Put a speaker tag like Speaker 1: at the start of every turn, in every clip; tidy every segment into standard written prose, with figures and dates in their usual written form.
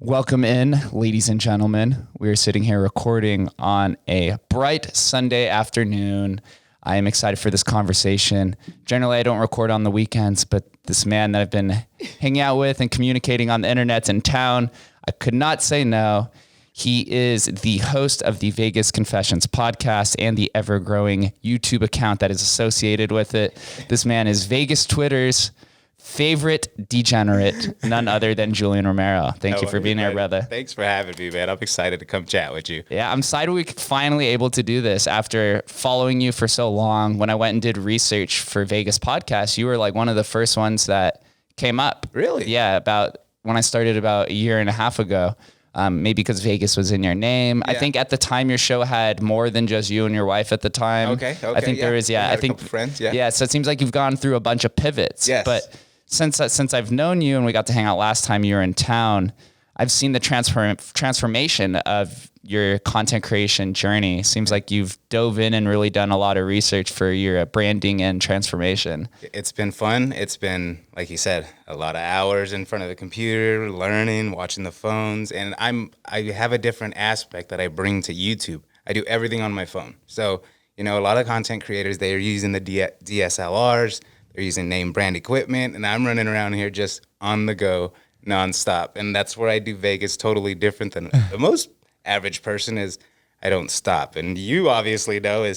Speaker 1: Welcome in, ladies and gentlemen. We are sitting here recording on a bright Sunday afternoon. I am excited for this conversation. Generally, I don't record on the weekends, but this man that I've been hanging out with and communicating on the internet's in town, I could not say no. He is the host of the Vegas Confessions podcast and the ever-growing YouTube account that is associated with it. This man is Vegas Twitter's favorite degenerate, none other than Julian Romero. Thank you for being here, brother.
Speaker 2: Thanks for having me, man. I'm excited to come chat with you.
Speaker 1: Yeah, I'm excited we finally able to do this after following you for so long. When I went and did research for Vegas podcast, you were like one of the first ones that came up.
Speaker 2: Really?
Speaker 1: Yeah, about when I started about a year and a half ago. Maybe because Vegas was in your name. Yeah. I think at the time your show had more than just you and your wife at the time.
Speaker 2: Okay.
Speaker 1: I think there was, I think
Speaker 2: friends.
Speaker 1: Yeah. So it seems like you've gone through a bunch of pivots.
Speaker 2: Yes.
Speaker 1: But since I've known you and we got to hang out last time you were in town, I've seen the transformation of your content creation journey. Seems like you've dove in and really done a lot of research for your branding and transformation.
Speaker 2: It's been fun. It's been, like you said, a lot of hours in front of the computer, learning, watching the phones. And I have a different aspect that I bring to YouTube. I do everything on my phone. So, a lot of content creators, they are using the DSLRs. They're using name brand equipment, and I'm running around here just on the go, nonstop. And that's where I do Vegas totally different than the most average person is. I don't stop. And you obviously know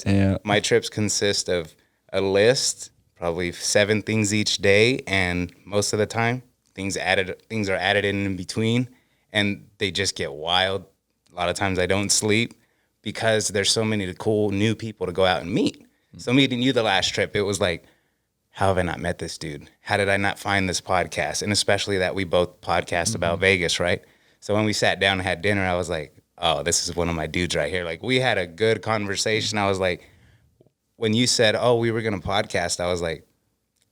Speaker 2: my trips consist of a list, probably 7 things each day, and most of the time things are added in between, and they just get wild. A lot of times I don't sleep because there's so many cool new people to go out and meet. So meeting you the last trip, it was like, how have I not met this dude? How did I not find this podcast? And especially that we both podcast about Vegas, right? So when we sat down and had dinner, I was like, oh, this is one of my dudes right here. Like, we had a good conversation. I was like, when you said, oh, we were going to podcast, I was like,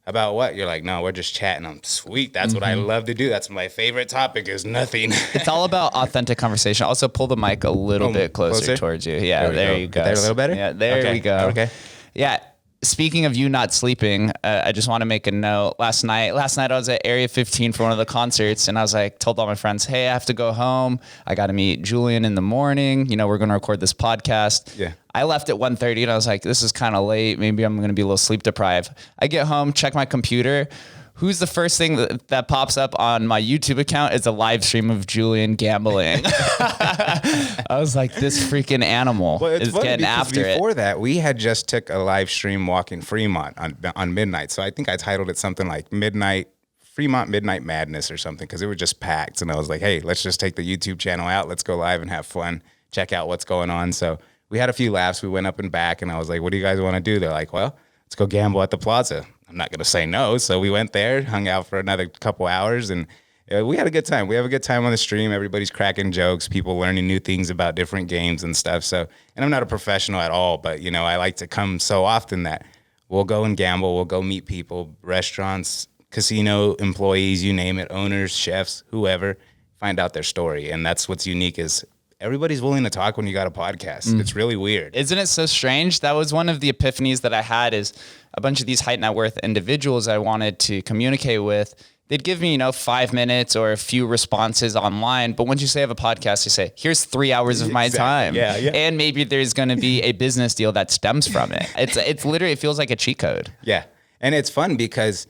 Speaker 2: about what? You're like, no, we're just chatting. I'm sweet. That's what I love to do. That's my favorite topic is nothing.
Speaker 1: It's all about authentic conversation. Also pull the mic a little bit closer towards you. Yeah, there you go.
Speaker 2: There a little better?
Speaker 1: Yeah, there we go.
Speaker 2: Okay.
Speaker 1: Yeah. Speaking of you not sleeping, I just want to make a note. Last night I was at Area 15 for one of the concerts, and I was like, told all my friends, hey, I have to go home. I got to meet Julian in the morning. We're going to record this podcast.
Speaker 2: Yeah.
Speaker 1: I left at 1:30, and I was like, this is kind of late. Maybe I'm going to be a little sleep deprived. I get home, check my computer. Who's the first thing that pops up on my YouTube account is a live stream of Julian gambling. I was like, this freaking animal is getting after it.
Speaker 2: Before that, we had just took a live stream walking Fremont on midnight. So I think I titled it something like Fremont Midnight Madness or something, because it was just packed. And I was like, hey, let's just take the YouTube channel out. Let's go live and have fun. Check out what's going on. So we had a few laughs. We went up and back, and I was like, what do you guys want to do? They're like, well, let's go gamble at the Plaza. I'm not going to say no. So we went there, hung out for another couple hours, and we had a good time. We have a good time on the stream. Everybody's cracking jokes, people learning new things about different games and stuff. So, and I'm not a professional at all, but, I like to come so often that we'll go and gamble. We'll go meet people, restaurants, casino employees, you name it, owners, chefs, whoever, find out their story. And that's what's unique is everybody's willing to talk when you got a podcast. It's really weird.
Speaker 1: Isn't it so strange? That was one of the epiphanies that I had is a bunch of these high net worth individuals I wanted to communicate with. They'd give me, 5 minutes or a few responses online. But once you say I have a podcast, you say, here's 3 hours of my time.
Speaker 2: Yeah.
Speaker 1: And maybe there's going to be a business deal that stems from it. It's literally, it feels like a cheat code.
Speaker 2: Yeah. And it's fun because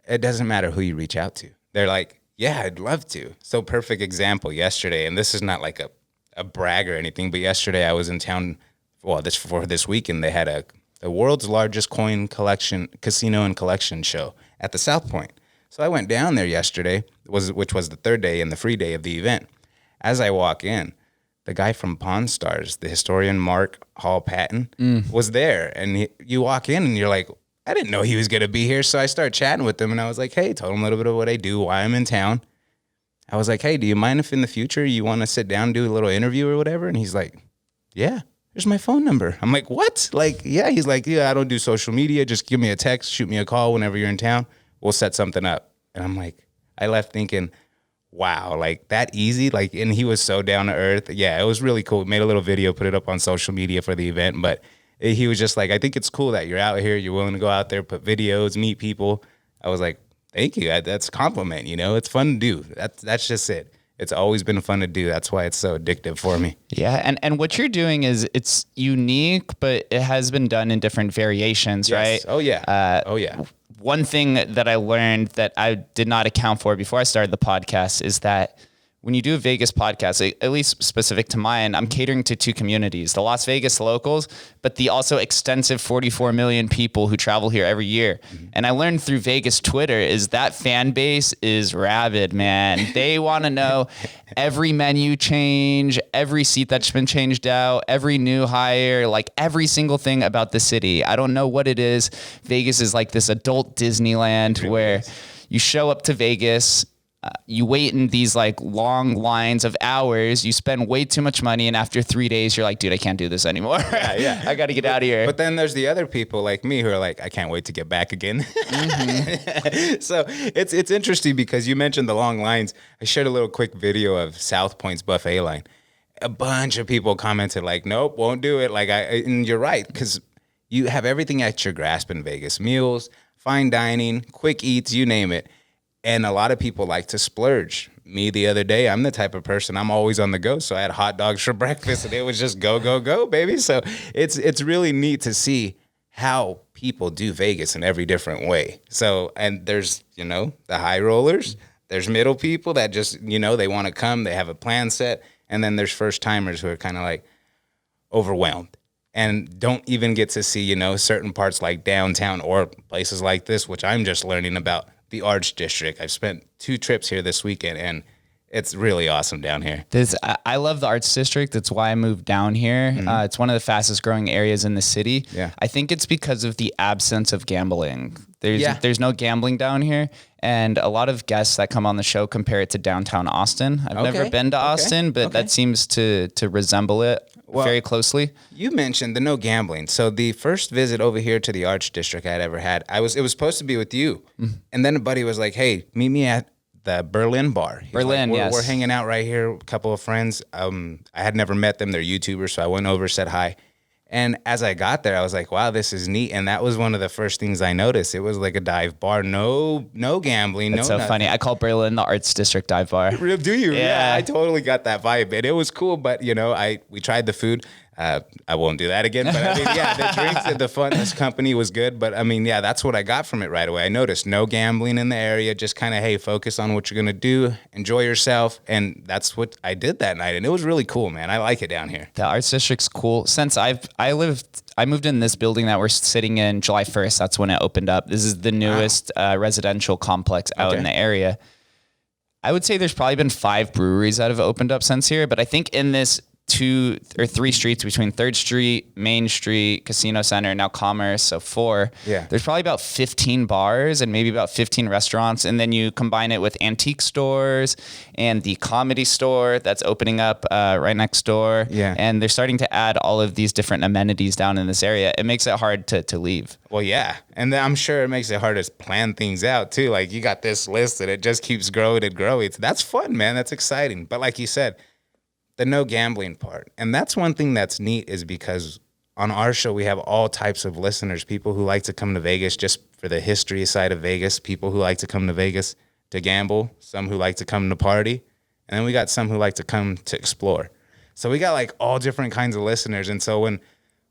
Speaker 2: it doesn't matter who you reach out to. They're like, yeah, I'd love to. So perfect example yesterday. And this is not like a brag or anything, but yesterday I was in town. Well, this weekend they had the world's largest coin collection, casino and collection show at the South Point. So I went down there yesterday, which was the third day and the free day of the event. As I walk in, the guy from Pawn Stars, the historian Mark Hall Patton, was there. And you walk in and you're like, I didn't know he was going to be here. So I started chatting with him and I was like, hey, told him a little bit of what I do, why I'm in town. I was like, hey, do you mind if in the future you want to sit down and do a little interview or whatever? And he's like, yeah, here's my phone number. I'm like, what? Like, yeah. He's like, yeah, I don't do social media. Just give me a text, shoot me a call whenever you're in town. We'll set something up. And I'm like, I left thinking, wow, like that easy? Like, and he was so down to earth. Yeah, it was really cool. Made a little video, put it up on social media for the event. But he was just like, I think it's cool that you're out here. You're willing to go out there, put videos, meet people. I was like, thank you. That's a compliment. It's fun to do. That's just it. it's always been fun to do. That's why it's so addictive for me.
Speaker 1: Yeah. And what you're doing is it's unique, but it has been done in different variations, right?
Speaker 2: Oh yeah.
Speaker 1: One thing that I learned that I did not account for before I started the podcast is that when you do a Vegas podcast, at least specific to mine, I'm catering to two communities, the Las Vegas locals, but the also extensive 44 million people who travel here every year. Mm-hmm. And I learned through Vegas Twitter is that fan base is rabid, man. They want to know every menu change, every seat that's been changed out, every new hire, like every single thing about the city. I don't know what it is. Vegas is like this adult Disneyland really where you show up to Vegas, you wait in these like long lines of hours, you spend way too much money. And after 3 days, you're like, dude, I can't do this anymore. Yeah. I got to get out of here.
Speaker 2: But then there's the other people like me who are like, I can't wait to get back again. Mm-hmm. So it's interesting because you mentioned the long lines. I shared a little quick video of South Point's buffet line. A bunch of people commented like, nope, won't do it. Like and you're right. Cause you have everything at your grasp in Vegas, meals, fine dining, quick eats, you name it. And a lot of people like to splurge. Me the other day, I'm the type of person, I'm always on the go. So I had hot dogs for breakfast and it was just go, go, go, baby. So it's really neat to see how people do Vegas in every different way. So, and there's, the high rollers, there's middle people that just, they want to come, they have a plan set. And then there's first timers who are kind of like overwhelmed and don't even get to see, certain parts like downtown or places like this, which I'm just learning about. The Arts District. I've spent 2 trips here this weekend, and it's really awesome down here.
Speaker 1: I love the Arts District. That's why I moved down here. Mm-hmm. It's one of the fastest growing areas in the city. Yeah. I think it's because of the absence of gambling. There's no gambling down here, and a lot of guests that come on the show compare it to downtown Austin. I've never been to Austin, but that seems to resemble it very closely.
Speaker 2: You mentioned the no gambling. So the first visit over here to the Arts District I'd ever had, it was supposed to be with you. Mm-hmm. And then a buddy was like, hey, meet me at the Berlin bar. Yes. We're hanging out right here, a couple of friends. I had never met them. They're YouTubers, so I went over, said hi. And as I got there, I was like, wow, this is neat. And that was one of the first things I noticed. It was like a dive bar. No gambling.
Speaker 1: That's so funny. I call Berlin the Arts District dive bar.
Speaker 2: Do you? Yeah, I totally got that vibe. And it was cool. But, we tried the food. I won't do that again. But I mean, the drinks and the fun, this company was good. But I mean, that's what I got from it right away. I noticed no gambling in the area. Just kind of, hey, focus on what you're going to do. Enjoy yourself. And that's what I did that night. And it was really cool, man. I like it down here.
Speaker 1: The Arts District's cool. Since I moved in this building that we're sitting in July 1st. That's when it opened up. This is the newest residential complex out in the area. I would say there's probably been 5 breweries that have opened up since here. But I think in this 2 or 3 streets between 3rd Street, Main Street, Casino Center, and now Commerce, so 4. Yeah. There's probably about 15 bars and maybe about 15 restaurants. And then you combine it with antique stores and the comedy store that's opening up right next door. Yeah. And they're starting to add all of these different amenities down in this area. It makes it hard to leave.
Speaker 2: Well, yeah. And then I'm sure it makes it hard to plan things out, too. Like, you got this list and it just keeps growing and growing. That's fun, man. That's exciting. But like you said, the no gambling part. And that's one thing that's neat is because on our show, we have all types of listeners, people who like to come to Vegas just for the history side of Vegas, people who like to come to Vegas to gamble, some who like to come to party, and then we got some who like to come to explore. So we got like all different kinds of listeners. And so when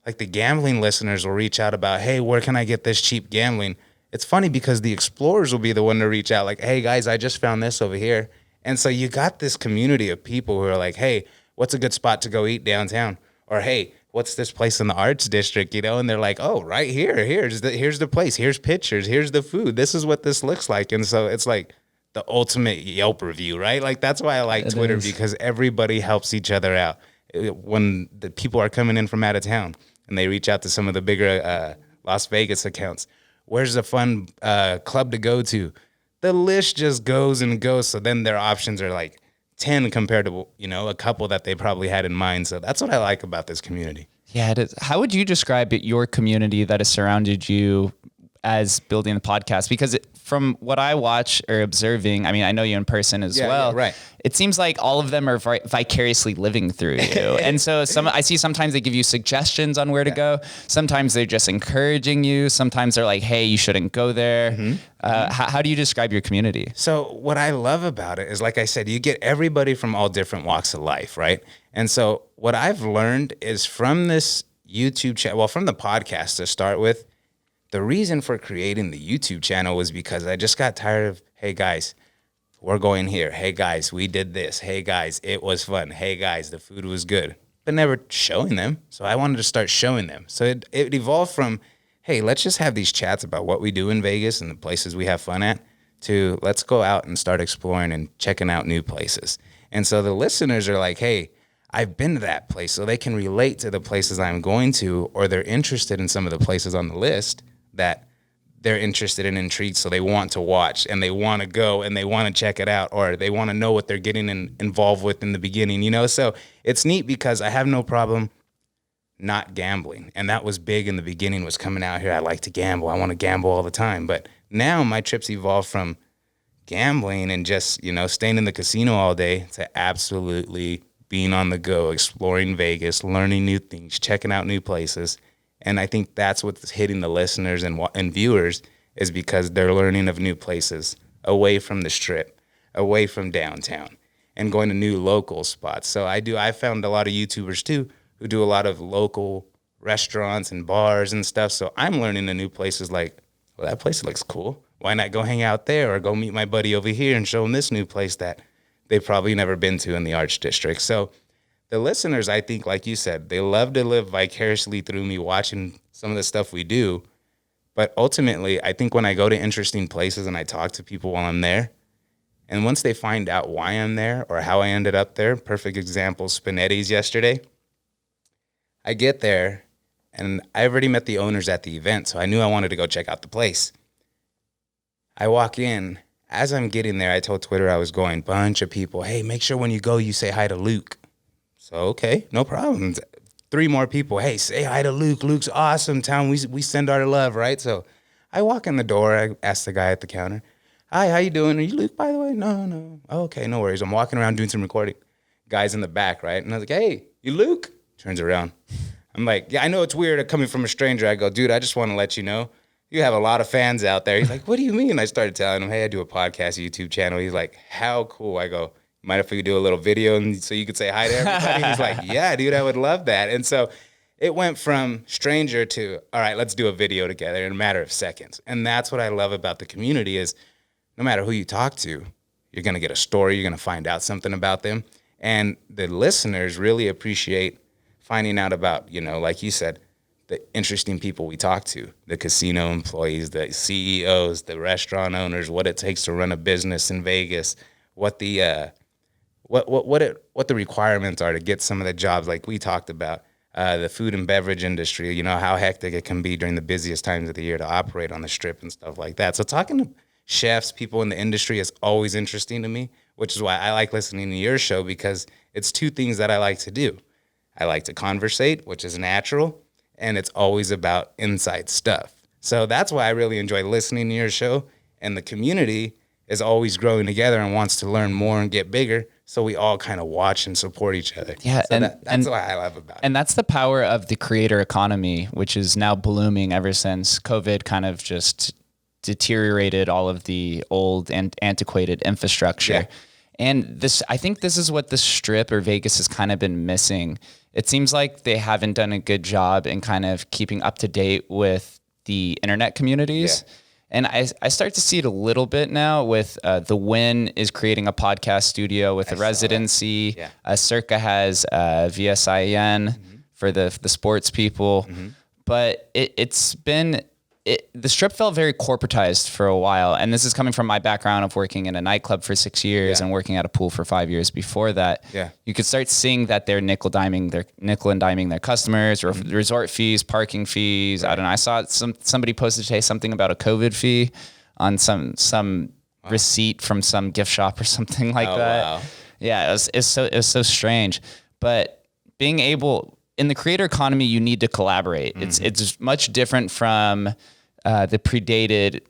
Speaker 2: like the gambling listeners will reach out about, hey, where can I get this cheap gambling? It's funny because the explorers will be the one to reach out like, hey guys, I just found this over here. And so you got this community of people who are like, hey, what's a good spot to go eat downtown? Or, hey, what's this place in the Arts District, And they're like, oh, right here. Here's the place. Here's pictures. Here's the food. This is what this looks like. And so it's like the ultimate Yelp review, right? Like, that's why I like Twitter, because everybody helps each other out. When the people are coming in from out of town and they reach out to some of the bigger Las Vegas accounts, where's a fun club to go to? The list just goes and goes. So then their options are like 10 compared to, a couple that they probably had in mind. So that's what I like about this community.
Speaker 1: Yeah, it is. How would you describe your community that has surrounded you as building the podcast? Because from what I watch or observing, I mean, I know you in person as well.
Speaker 2: Yeah, right.
Speaker 1: It seems like all of them are vicariously living through you. And so I see sometimes they give you suggestions on where to go. Sometimes they're just encouraging you. Sometimes they're like, hey, you shouldn't go there. How do you describe your community?
Speaker 2: So what I love about it is, like I said, you get everybody from all different walks of life, right? And so what I've learned is from this YouTube channel, well, from the podcast to start with, the reason for creating the YouTube channel was because I just got tired of, hey guys, we're going here. Hey guys, we did this. Hey guys, it was fun. Hey guys, the food was good. But never showing them. So I wanted to start showing them. So it evolved from, hey, let's just have these chats about what we do in Vegas and the places we have fun at, to let's go out and start exploring and checking out new places. And so the listeners are like, hey, I've been to that place, so they can relate to the places I'm going to, or they're interested in some of the places on the list that they're interested and intrigued, so they want to watch and they want to go and they want to check it out, or they want to know what they're getting involved with in the beginning, you know? So it's neat because I have no problem not gambling. And that was big in the beginning, was coming out here. I like to gamble. I want to gamble all the time. But now my trips evolved from gambling and just, you know, staying in the casino all day to absolutely being on the go, exploring Vegas, learning new things, checking out new places. And I think that's what's hitting the listeners and viewers, is because they're learning of new places away from the Strip, away from downtown, and going to new local spots. So I found a lot of YouTubers too who do a lot of local restaurants and bars and stuff. So I'm learning the new places, like, well, that place looks cool. Why not go hang out there, or go meet my buddy over here and show him this new place that they've probably never been to in the Arts District. So the listeners, I think, like you said, they love to live vicariously through me watching some of the stuff we do. But ultimately, I think when I go to interesting places and I talk to people while I'm there, and once they find out why I'm there or how I ended up there, perfect example, Spinetti's yesterday. I get there, and I already met the owners at the event, so I knew I wanted to go check out the place. I walk in. As I'm getting there, I told Twitter I was going. Bunch of people, hey, make sure when you go, you say hi to Luke. So, okay, no problem. 3 more people, hey, say hi to Luke. Luke's awesome, town. We send our love, right? So I walk in the door. I ask the guy at the counter, hi, how you doing? Are you Luke, by the way? No. Oh, okay, no worries. I'm walking around doing some recording. Guy's in the back, right? And I was like, hey, you Luke? Turns around. I'm like, yeah, I know it's weird coming from a stranger. I go, dude, I just want to let you know, you have a lot of fans out there. He's like, what do you mean? I started telling him, hey, I do a podcast, YouTube channel. He's like, how cool. I go, mind if we do a little video and so you could say hi to everybody? He's like, yeah, dude, I would love that. And so it went from stranger to, all right, let's do a video together in a matter of seconds. And that's what I love about the community, is no matter who you talk to, you're going to get a story. You're going to find out something about them. And the listeners really appreciate finding out about, you know, like you said, the interesting people we talk to, the casino employees, the CEOs, the restaurant owners, what it takes to run a business in Vegas, what the what the requirements are to get some of the jobs, like we talked about, the food and beverage industry, you know, how hectic it can be during the busiest times of the year to operate on the Strip and stuff like that. So talking to chefs, people in the industry, is always interesting to me, which is why I like listening to your show, because it's 2 things that I like to do. I like to conversate, which is natural, and it's always about inside stuff. So that's why I really enjoy listening to your show, and the community is always growing together and wants to learn more and get bigger. So we all kind of watch and support each other.
Speaker 1: Yeah,
Speaker 2: so that's what I love about it.
Speaker 1: And that's the power of the creator economy, which is now blooming ever since COVID kind of just deteriorated all of the old and antiquated infrastructure.
Speaker 2: Yeah.
Speaker 1: And I think this is what the Strip or Vegas has kind of been missing. It seems like they haven't done a good job in kind of keeping up to date with the internet communities.
Speaker 2: Yeah.
Speaker 1: And I start to see it a little bit now with The Win is creating a podcast studio with a residency.
Speaker 2: Yeah.
Speaker 1: Circa has VSIN for the sports people. But it's been... the Strip felt very corporatized for a while. And this is coming from my background of working in a nightclub for 6 years and working at a pool for 5 years before that.
Speaker 2: Yeah.
Speaker 1: You could start seeing that they're nickel and diming their customers, or resort fees, parking fees. Right. I don't know. I saw somebody posted today something about a COVID fee on some receipt from some gift shop or something like that. Wow. Yeah. It was so strange. But being able, in the creator economy, you need to collaborate. It's much different from the predated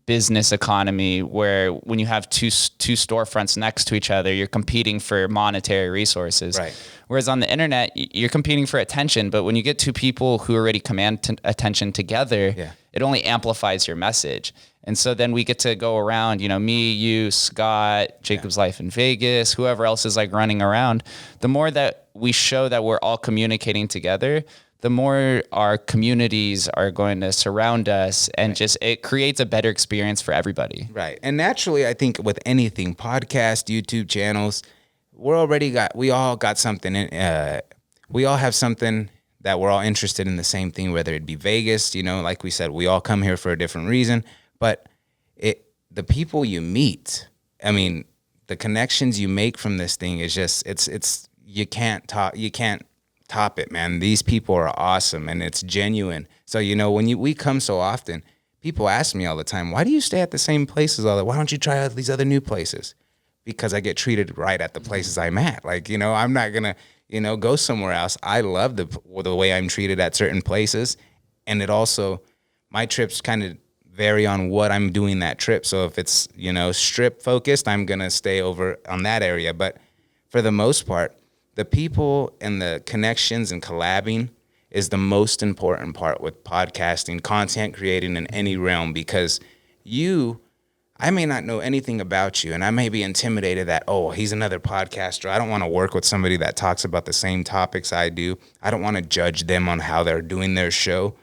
Speaker 1: business economy where when you have two storefronts next to each other, you're competing for monetary resources.
Speaker 2: Right.
Speaker 1: Whereas on the internet, you're competing for attention. But when you get two people who already command attention together, it only amplifies your message. And so then we get to go around, me, you, Scott, Jacob's Life in Vegas, whoever else is like running around. The more that we show that we're all communicating together, the more our communities are going to surround us, and just it creates a better experience for everybody.
Speaker 2: Right. And naturally, I think with anything, podcast, YouTube channels, we all got something we all have something that we're all interested in the same thing, whether it be Vegas, like we said, we all come here for a different reason, but the people you meet, I mean, the connections you make from this thing is just, you can't top it, man. These people are awesome and it's genuine. So, when we come so often, people ask me all the time, why do you stay at the same places all the time? Why don't you try out these other new places? Because I get treated right at the places I'm at. Like, I'm not going to, go somewhere else. I love the way I'm treated at certain places. And it also, my trips kind of vary on what I'm doing that trip. So if it's, strip focused, I'm going to stay over on that area. But for the most part, the people and the connections and collabing is the most important part with podcasting, content creating in any realm, because I may not know anything about you and I may be intimidated that, oh, he's another podcaster. I don't want to work with somebody that talks about the same topics I do. I don't want to judge them on how they're doing their show.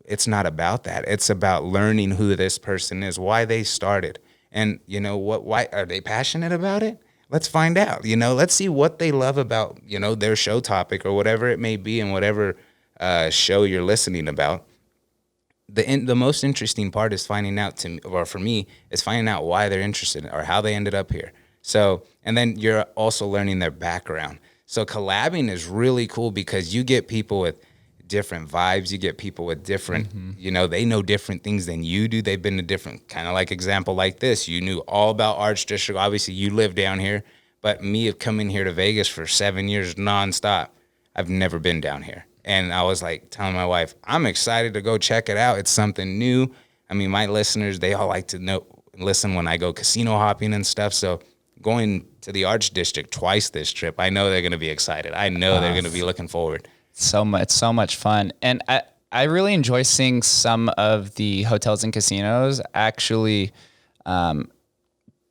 Speaker 2: It's not about that. It's about learning who this person is, why they started, and why are they passionate about it? Let's find out, let's see what they love about, their show topic or whatever it may be, and whatever show you're listening about. The most interesting part is finding out for me, is finding out why they're interested or how they ended up here. So, and then you're also learning their background. So collabing is really cool because you get people with different vibes. You get people with different, they know different things than you do. They've been to different, kind of like example like this. You knew all about Arts District. Obviously, you live down here. But me coming here to Vegas for 7 years nonstop, I've never been down here. And I was like telling my wife, I'm excited to go check it out. It's something new. I mean, my listeners, they all like to listen when I go casino hopping and stuff. So going to the Arts District twice this trip, I know they're going to be excited. I know they're going to be looking forward. So
Speaker 1: much fun. And I really enjoy seeing some of the hotels and casinos actually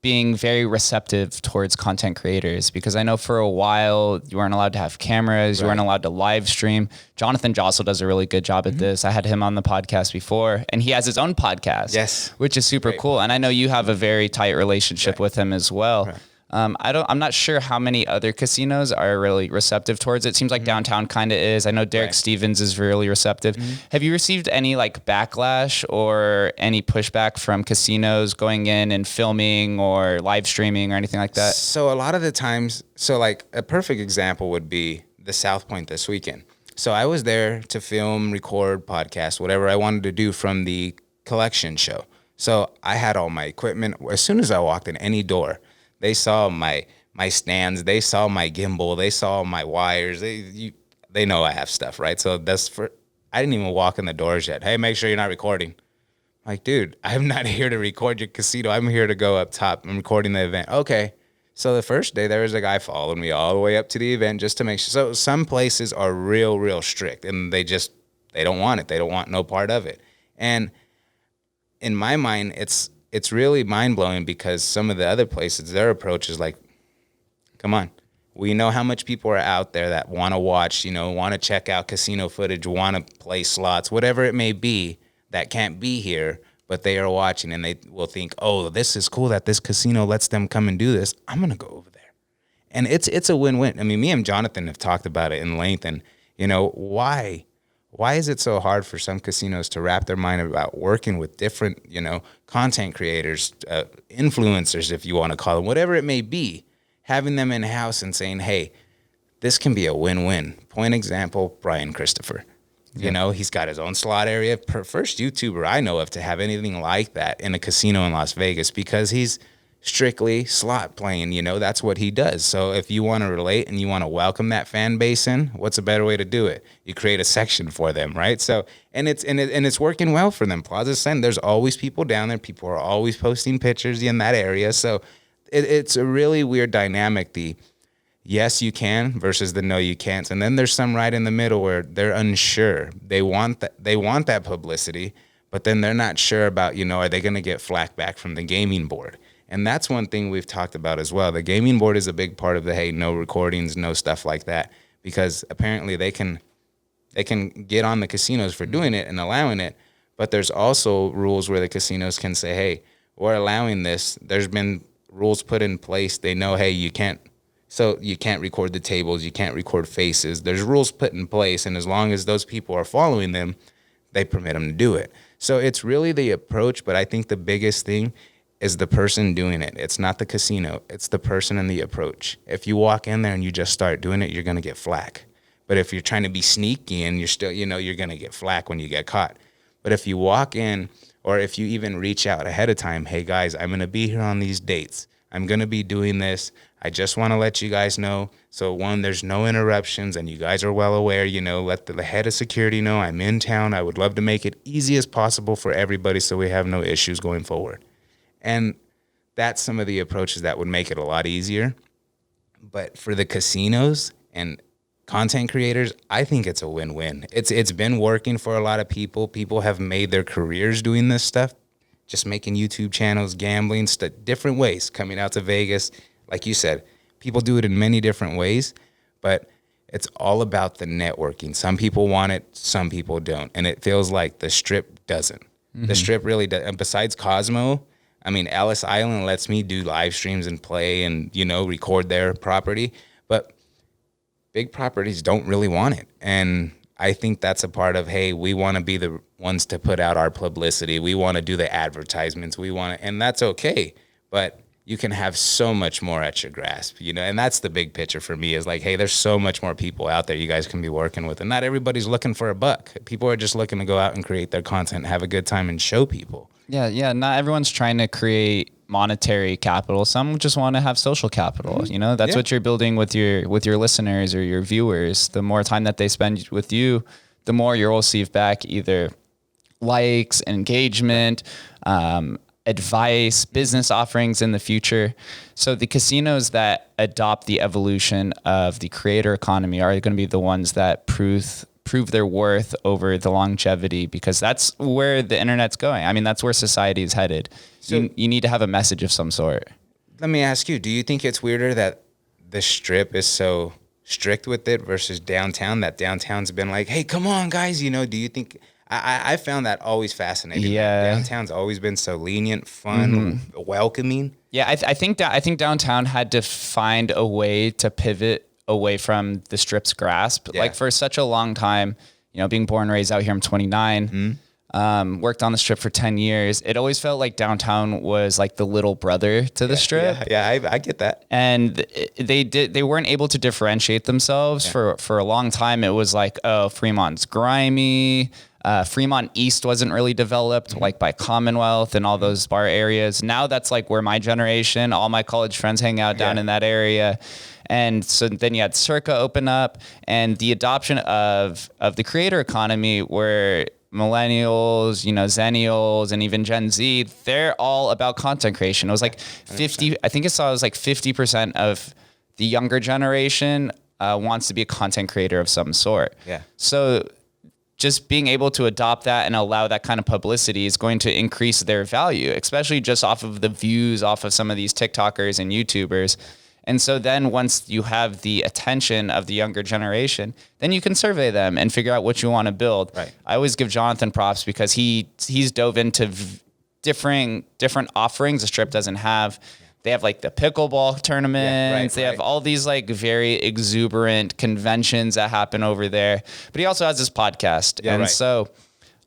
Speaker 1: being very receptive towards content creators, because I know for a while you weren't allowed to have cameras, you weren't allowed to live stream. Jonathan Jossel does a really good job at this. I had him on the podcast before, and he has his own podcast, which is super cool. And I know you have a very tight relationship with him as well. Right. I'm not sure how many other casinos are really receptive towards it. Seems like downtown kind of is. I know Derek Stevens is really receptive. Have you received any like backlash or any pushback from casinos going in and filming or live streaming or anything like that?
Speaker 2: So a lot of the times, like a perfect example would be the South Point this weekend. So I was there to film, record, podcast, whatever I wanted to do from the collection show. So I had all my equipment. As soon as I walked in any door, they saw my stands, they saw my gimbal, they saw my wires. They know I have stuff, right? So I didn't even walk in the doors yet. Hey, make sure you're not recording. I'm like, dude, I'm not here to record your casino. I'm here to go up top. I'm recording the event. Okay. So the first day, there was a guy following me all the way up to the event just to make sure. So some places are real, real strict, and they don't want it. They don't want no part of it. And in my mind, it's really mind-blowing, because some of the other places, their approach is like, come on, we know how much people are out there that want to watch, want to check out casino footage, want to play slots, whatever it may be, that can't be here, but they are watching, and they will think, oh, this is cool that this casino lets them come and do this. I'm going to go over there. And it's a win-win. I mean, me and Jonathan have talked about it in length, and, why is it so hard for some casinos to wrap their mind about working with different, content creators, influencers, if you want to call them, whatever it may be, having them in-house and saying, hey, this can be a win-win. Point example, Brian Christopher. He's got his own slot area. First YouTuber I know of to have anything like that in a casino in Las Vegas, because he's strictly slot playing. You know, that's what he does. So if you want to relate and you want to welcome that fan base in, what's a better way to do it? You create a section for them, right? So and it's working well for them. Plaza Ascend, there's always people down there. People are always posting pictures in that area. So it's a really weird dynamic. The yes you can versus the no you can't. And then there's some right in the middle where they're unsure. They want that publicity, but then they're not sure about, you know, are they going to get flack back from the gaming board? And that's one thing we've talked about as well. The gaming board is a big part of the, hey, no recordings, no stuff like that, because apparently they can get on the casinos for doing it and allowing it. But there's also rules where the casinos can say, hey, we're allowing this. There's been rules put in place. They know, hey, you can't record the tables. You can't record faces. There's rules put in place. And as long as those people are following them, they permit them to do it. So it's really the approach. But I think the biggest thing is the person doing it. It's not the casino. It's the person and the approach. If you walk in there and you just start doing it, you're going to get flack. But if you're trying to be sneaky and you're still, you know, you're going to get flack when you get caught. But if you walk in, or if you even reach out ahead of time, hey guys, I'm going to be here on these dates. I'm going to be doing this. I just want to let you guys know. So one, there's no interruptions and you guys are well aware, you know, let the head of security know I'm in town. I would love to make it easy as possible for everybody so we have no issues going forward. And that's some of the approaches that would make it a lot easier. But for the casinos and content creators, I think it's a win-win. It's been working for a lot of people. People have made their careers doing this stuff, just making YouTube channels, gambling, different ways, coming out to Vegas. Like you said, people do it in many different ways, but it's all about the networking. Some people want it, some people don't. And it feels like the Strip doesn't. Mm-hmm. The Strip really does. And besides Cosmo, I mean, Ellis Island lets me do live streams and play and, you know, record their property. But big properties don't really want it. And I think that's a part of, hey, we want to be the ones to put out our publicity. We want to do the advertisements. And that's okay. But you can have so much more at your grasp, you know, and that's the big picture for me is like, hey, there's so much more people out there you guys can be working with. And not everybody's looking for a buck. People are just looking to go out and create their content, have a good time and show people. Yeah.
Speaker 1: Not everyone's trying to create monetary capital. Some just want to have social capital. Mm-hmm. You know, that's what you're building with your listeners or your viewers. The more time that they spend with you, the more you'll receive back either likes, engagement, advice, business offerings in the future. So the casinos that adopt the evolution of the creator economy are going to be the ones that prove their worth over the longevity, because that's where the internet's going. I mean, that's where society is headed. So you need to have a message of some sort.
Speaker 2: Let me ask you, do you think it's weirder that the Strip is so strict with it versus downtown, that downtown's been like, hey, come on, guys, you know, do you think... I found that always fascinating.
Speaker 1: Yeah.
Speaker 2: Downtown's always been so lenient, fun, welcoming.
Speaker 1: Yeah, I think downtown had to find a way to pivot away from the Strip's grasp. Yeah. Like for such a long time, you know, being born and raised out here, I'm 29, worked on the Strip for 10 years. It always felt like downtown was like the little brother to the Strip.
Speaker 2: Yeah, I get that.
Speaker 1: And they weren't able to differentiate themselves for a long time. It was like, oh, Fremont's grimy. Fremont East wasn't really developed like by Commonwealth and all those bar areas. Now that's like where my generation, all my college friends hang out down in that area. And so then you had Circa open up, and the adoption of the creator economy where millennials, you know, zennials, and even Gen Z, they're all about content creation. It was like 50, I think it was like 50% of the younger generation wants to be a content creator of some sort.
Speaker 2: Yeah.
Speaker 1: So just being able to adopt that and allow that kind of publicity is going to increase their value, especially just off of the views off of some of these TikTokers and YouTubers. And so then once you have the attention of the younger generation, then you can survey them and figure out what you want to build.
Speaker 2: Right.
Speaker 1: I always give Jonathan props because he's dove into different offerings the Strip doesn't have. They have like the pickleball tournaments. They have all these like very exuberant conventions that happen over there. But he also has this podcast. So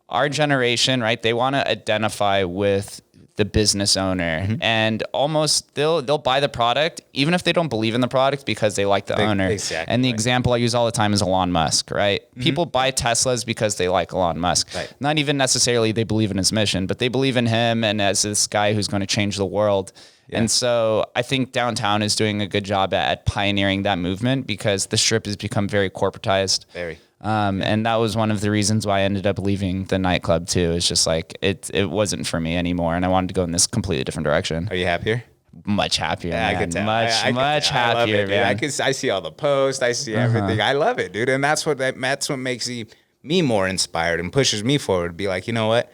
Speaker 1: our generation, right, they want to identify with the business owner, and almost they'll buy the product even if they don't believe in the product because they like the owner.
Speaker 2: Exactly.
Speaker 1: And the example I use all the time is Elon Musk, right? People buy Teslas because they like Elon Musk.
Speaker 2: Right.
Speaker 1: Not even necessarily they believe in his mission, but they believe in him and as this guy who's going to change the world.
Speaker 2: Yeah.
Speaker 1: And so I think downtown is doing a good job at pioneering that movement because the strip has become very corporatized.
Speaker 2: Very.
Speaker 1: And that was one of the reasons why I ended up leaving the nightclub too. It's just like, it wasn't for me anymore. And I wanted to go in this completely different direction.
Speaker 2: Are you happier?
Speaker 1: Much happier,
Speaker 2: Yeah,
Speaker 1: man.
Speaker 2: I could tell.
Speaker 1: Much
Speaker 2: I love
Speaker 1: happier,
Speaker 2: it, dude.
Speaker 1: man.
Speaker 2: I see all the posts. I see everything. I love it, dude. And that's what makes me more inspired and pushes me forward to be like, you know what?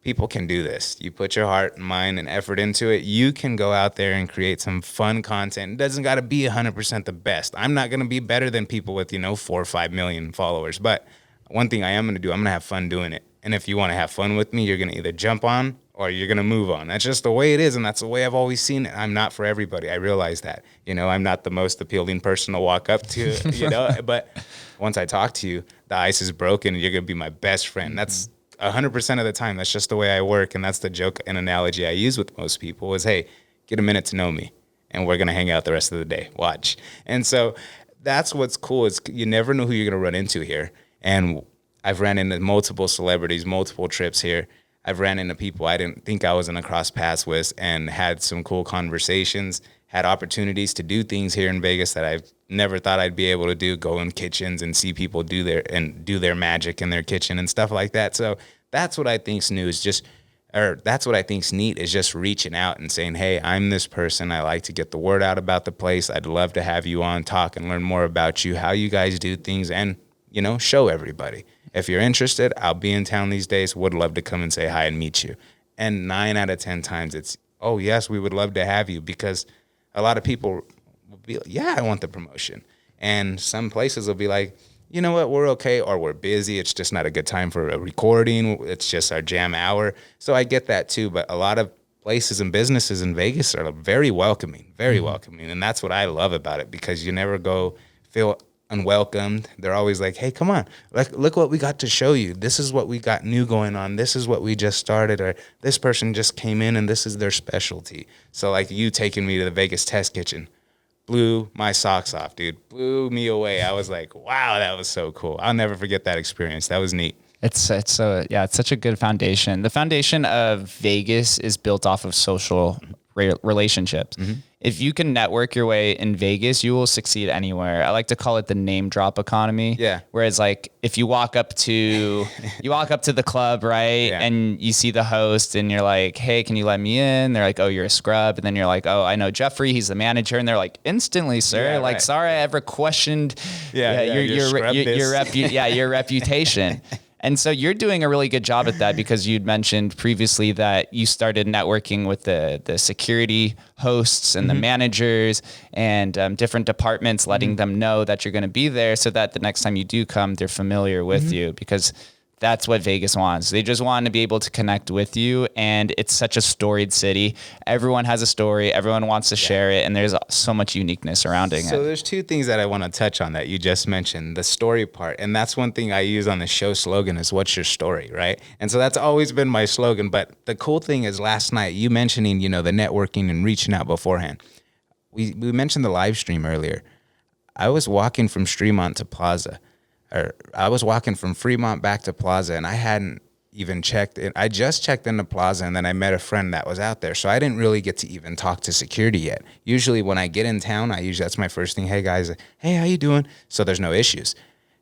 Speaker 2: People can do this. You put your heart and mind and effort into it. You can go out there and create some fun content. It doesn't got to be 100% the best. I'm not going to be better than people with, 4 or 5 million followers. But one thing I am going to do, I'm going to have fun doing it. And if you want to have fun with me, you're going to either jump on or you're going to move on. That's just the way it is. And that's the way I've always seen it. I'm not for everybody. I realize that, I'm not the most appealing person to walk up to, but once I talk to you, the ice is broken and you're going to be my best friend. That's 100% of the time. That's just the way I work. And that's the joke and analogy I use with most people is, hey, get a minute to know me and we're going to hang out the rest of the day. Watch. And so that's what's cool is you never know who you're going to run into here. And I've ran into multiple celebrities, multiple trips here. I've ran into people I didn't think I was going to cross paths with and had some cool conversations, had opportunities to do things here in Vegas that I've never thought I'd be able to do, go in kitchens and see people do their magic in their kitchen and stuff like that. So that's what I think's new that's what I think's neat is just reaching out and saying, hey, I'm this person. I like to get the word out about the place. I'd love to have you on, talk and learn more about you, how you guys do things and, show everybody. If you're interested, I'll be in town these days. Would love to come and say hi and meet you. And 9 out of 10 times it's, oh, yes, we would love to have you because a lot of people will be like, yeah, I want the promotion. And some places will be like, you know what, we're okay or we're busy. It's just not a good time for a recording. It's just our jam hour. So I get that too. But a lot of places and businesses in Vegas are very welcoming, very welcoming. And that's what I love about it because you never feel unwelcomed. They're always like, hey, come on, look what we got to show you. This is what we got new going on. This is what we just started, or this person just came in and this is their specialty. So like you taking me to the Vegas test kitchen blew my socks off, dude. Blew me away. I was like, wow, that was so cool. I'll never forget that experience. That was neat.
Speaker 1: It's such a good foundation. The foundation of Vegas is built off of social relationships. Mm-hmm. If you can network your way in Vegas, you will succeed anywhere. I like to call it the name drop economy.
Speaker 2: Yeah.
Speaker 1: Whereas like if you walk up to the club, right? Yeah. And you see the host and you're like, hey, can you let me in? They're like, oh, you're a scrub. And then you're like, oh, I know Jeffrey, he's the manager. And they're like, instantly, sir,
Speaker 2: yeah,
Speaker 1: like,
Speaker 2: right.
Speaker 1: Sorry I ever questioned your reputation. And so you're doing a really good job at that because you'd mentioned previously that you started networking with the security hosts and the managers and different departments, letting them know that you're going to be there so that the next time you do come, they're familiar with you because that's what Vegas wants. They just want to be able to connect with you. And it's such a storied city. Everyone has a story. Everyone wants to share it. And there's so much uniqueness surrounding it.
Speaker 2: So there's two things that I want to touch on that you just mentioned, the story part. And that's one thing I use on the show slogan is what's your story, right? And so that's always been my slogan. But the cool thing is last night, you mentioning, the networking and reaching out beforehand. We mentioned the live stream earlier. I was walking from Fremont to Plaza. I was walking from Fremont back to Plaza, and I hadn't even checked in. I just checked into Plaza, and then I met a friend that was out there. So I didn't really get to even talk to security yet. Usually when I get in town, that's my first thing. Hey, guys. Hey, how you doing? So there's no issues.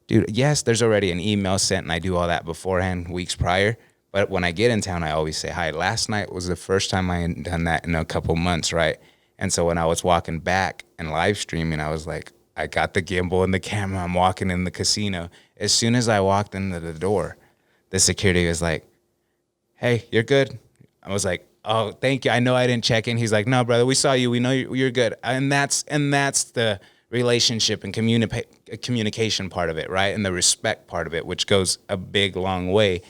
Speaker 2: Dude, yes, there's already an email sent, and I do all that beforehand, weeks prior. But when I get in town, I always say hi. Last night was the first time I had done that in a couple months, right? And so when I was walking back and live streaming, I was like, I got the gimbal and the camera. I'm walking in the casino. As soon as I walked into the door, the security was like, hey, you're good. I was like, oh, thank you. I know I didn't check in. He's like, no, brother, we saw you. We know you're good. And that's the relationship and communication part of it, right? And the respect part of it, which goes a big, long way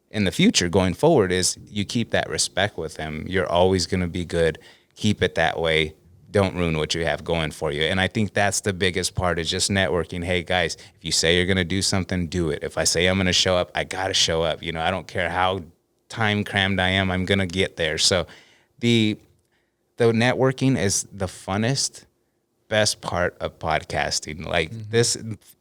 Speaker 2: in the future going forward is you keep that respect with them. You're always going to be good. Keep it that way. Don't ruin what you have going for you. And I think that's the biggest part is just networking. Hey, guys, if you say you're going to do something, do it. If I say I'm going to show up, I got to show up. I don't care how time crammed I am, I'm going to get there. So the networking is the funnest, best part of podcasting. Like this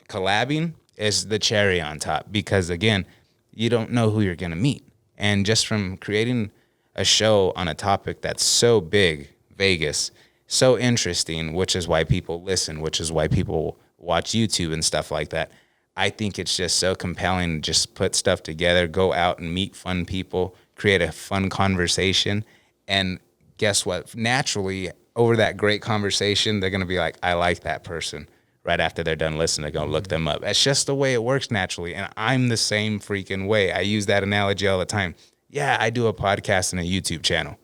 Speaker 2: collabing is the cherry on top because, again, you don't know who you're going to meet. And just from creating a show on a topic that's so big, Vegas. So interesting, which is why people listen, which is why people watch YouTube and stuff like that. I think it's just so compelling to just put stuff together, go out and meet fun people, create a fun conversation. And guess what? Naturally, over that great conversation, they're going to be like, I like that person. Right after they're done listening, they're going to look them up. That's just the way it works naturally. And I'm the same freaking way. I use that analogy all the time. Yeah, I do a podcast and a YouTube channel,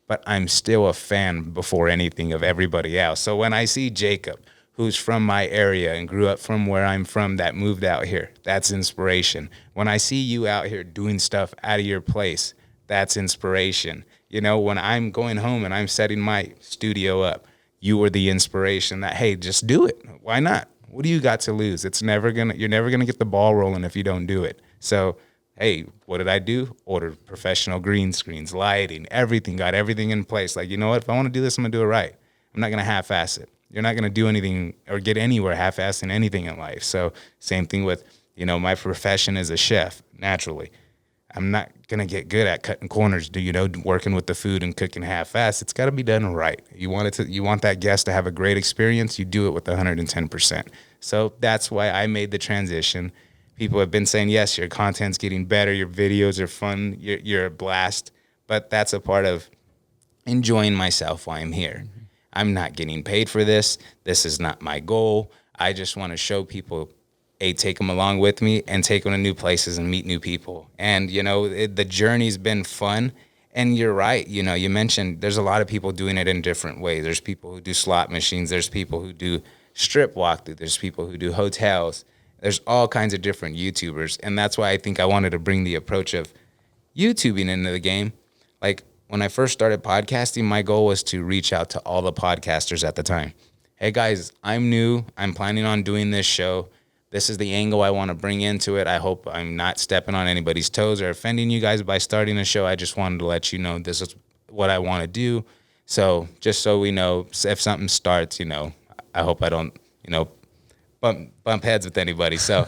Speaker 2: but I'm still a fan before anything of everybody else. So when I see Jacob, who's from my area and grew up from where I'm from, that moved out here, that's inspiration. When I see you out here doing stuff out of your place, that's inspiration. You know, when I'm going home and I'm setting my studio up, you were the inspiration that, hey, just do it. Why not? What do you got to lose? You're never gonna get the ball rolling if you don't do it. So, hey, what did I do? Ordered professional green screens, lighting, everything, got everything in place. Like, you know what? If I want to do this, I'm gonna do it right. I'm not gonna half-ass it. You're not gonna do anything or get anywhere half-assing anything in life. So, same thing with, you know, my profession as a chef, naturally. I'm not going to get good at cutting corners, working with the food and cooking half-assed. It's got to be done right. You want that guest to have a great experience, you do it with 110%. So that's why I made the transition. People have been saying, yes, your content's getting better, your videos are fun, you're a blast, but that's a part of enjoying myself while I'm here. Mm-hmm. I'm not getting paid for this. This is not my goal. I just want to show people, take them along with me and take them to new places and meet new people. And, the journey's been fun. And you're right. You mentioned there's a lot of people doing it in different ways. There's people who do slot machines. There's people who do strip walkthrough. There's people who do hotels. There's all kinds of different YouTubers. And that's why I think I wanted to bring the approach of YouTubing into the game. Like when I first started podcasting, my goal was to reach out to all the podcasters at the time. Hey guys, I'm new. I'm planning on doing this show. This is the angle I want to bring into it. I hope I'm not stepping on anybody's toes or offending you guys by starting a show. I just wanted to let you know this is what I want to do. So just so we know, if something starts, I hope I don't, bump heads with anybody. So,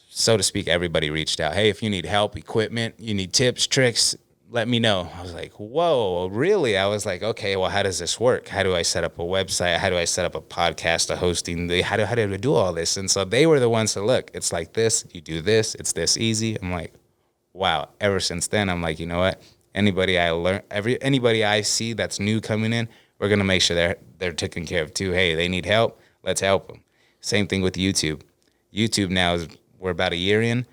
Speaker 2: so to speak, everybody reached out. Hey, if you need help, equipment, you need tips, tricks, let me know. I was like, whoa, really? I was like, okay, well, how does this work? How do I set up a website? How do I set up a podcast, a hosting? How do I do all this? And so they were the ones to look. It's like this, you do this, it's this easy. I'm like, wow. Ever since then, I'm like, you know what? Anybody I see that's new coming in, we're gonna make sure they're taken care of too. Hey, they need help, let's help them. Same thing with YouTube. YouTube now we're about a year in.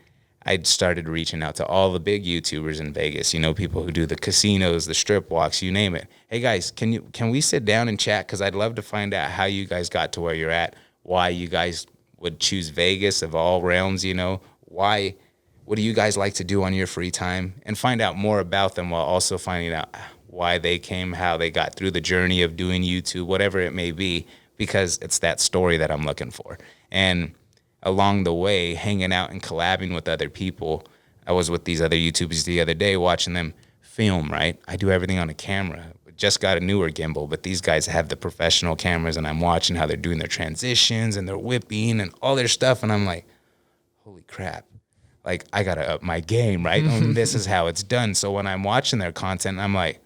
Speaker 2: I started reaching out to all the big YouTubers in Vegas, people who do the casinos, the strip walks, you name it. Hey guys, can we sit down and chat? Because I'd love to find out how you guys got to where you're at, why you guys would choose Vegas of all realms, why, what do you guys like to do on your free time? And find out more about them while also finding out why they came, how they got through the journey of doing YouTube, whatever it may be, because it's that story that I'm looking for. And along the way, hanging out and collabing with other people. I was with these other YouTubers the other day watching them film, right? I do everything on a camera. Just got a newer gimbal, but these guys have the professional cameras, and I'm watching how they're doing their transitions and their whipping and all their stuff, and I'm like, holy crap. Like, I got to up my game, right? And this is how it's done. So when I'm watching their content, I'm like,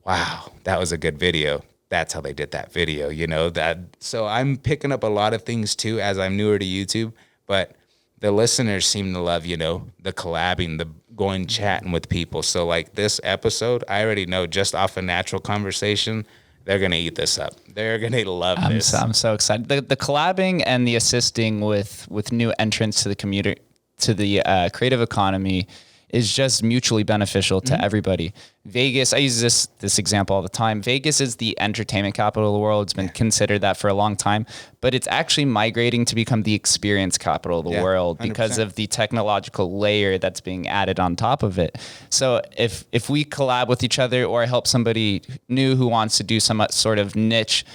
Speaker 2: wow, that was a good video. That's how they did that video, that. So I'm picking up a lot of things too as I'm newer to YouTube, but the listeners seem to love, the collabing, the going chatting with people. So like this episode, I already know just off a natural conversation, they're going to eat this up. They're going to love this.
Speaker 1: I'm so excited. The collabing and the assisting with new entrants to the community, to the creative economy is just mutually beneficial to everybody. Vegas, I use this example all the time. Vegas is the entertainment capital of the world. It's been considered that for a long time, but it's actually migrating to become the experience capital of the world 100%. Because of the technological layer that's being added on top of it. So if we collab with each other or help somebody new who wants to do some sort of niche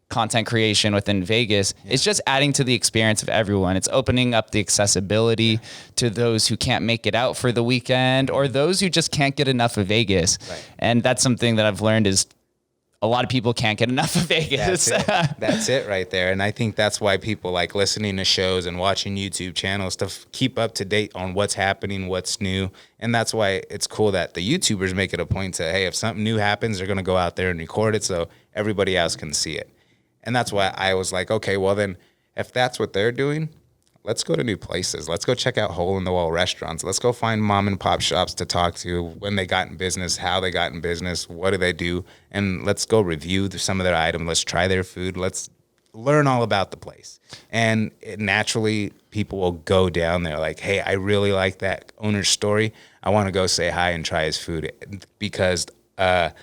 Speaker 1: content creation within Vegas, it's just adding to the experience of everyone. It's opening up the accessibility to those who can't make it out for the weekend or those who just can't get enough of Vegas. Right. And that's something that I've learned is a lot of people can't get enough of Vegas.
Speaker 2: That's it right there. And I think that's why people like listening to shows and watching YouTube channels to keep up to date on what's happening, what's new. And that's why it's cool that the YouTubers make it a point to, hey, if something new happens, they're going to go out there and record it so everybody else can see it. And that's why I was like, okay, well then, if that's what they're doing, let's go to new places. Let's go check out hole-in-the-wall restaurants. Let's go find mom and pop shops to talk to, when they got in business, how they got in business, what do they do, and let's go review some of their items. Let's try their food. Let's learn all about the place. And naturally, people will go down there like, hey, I really like that owner's story. I want to go say hi and try his food because the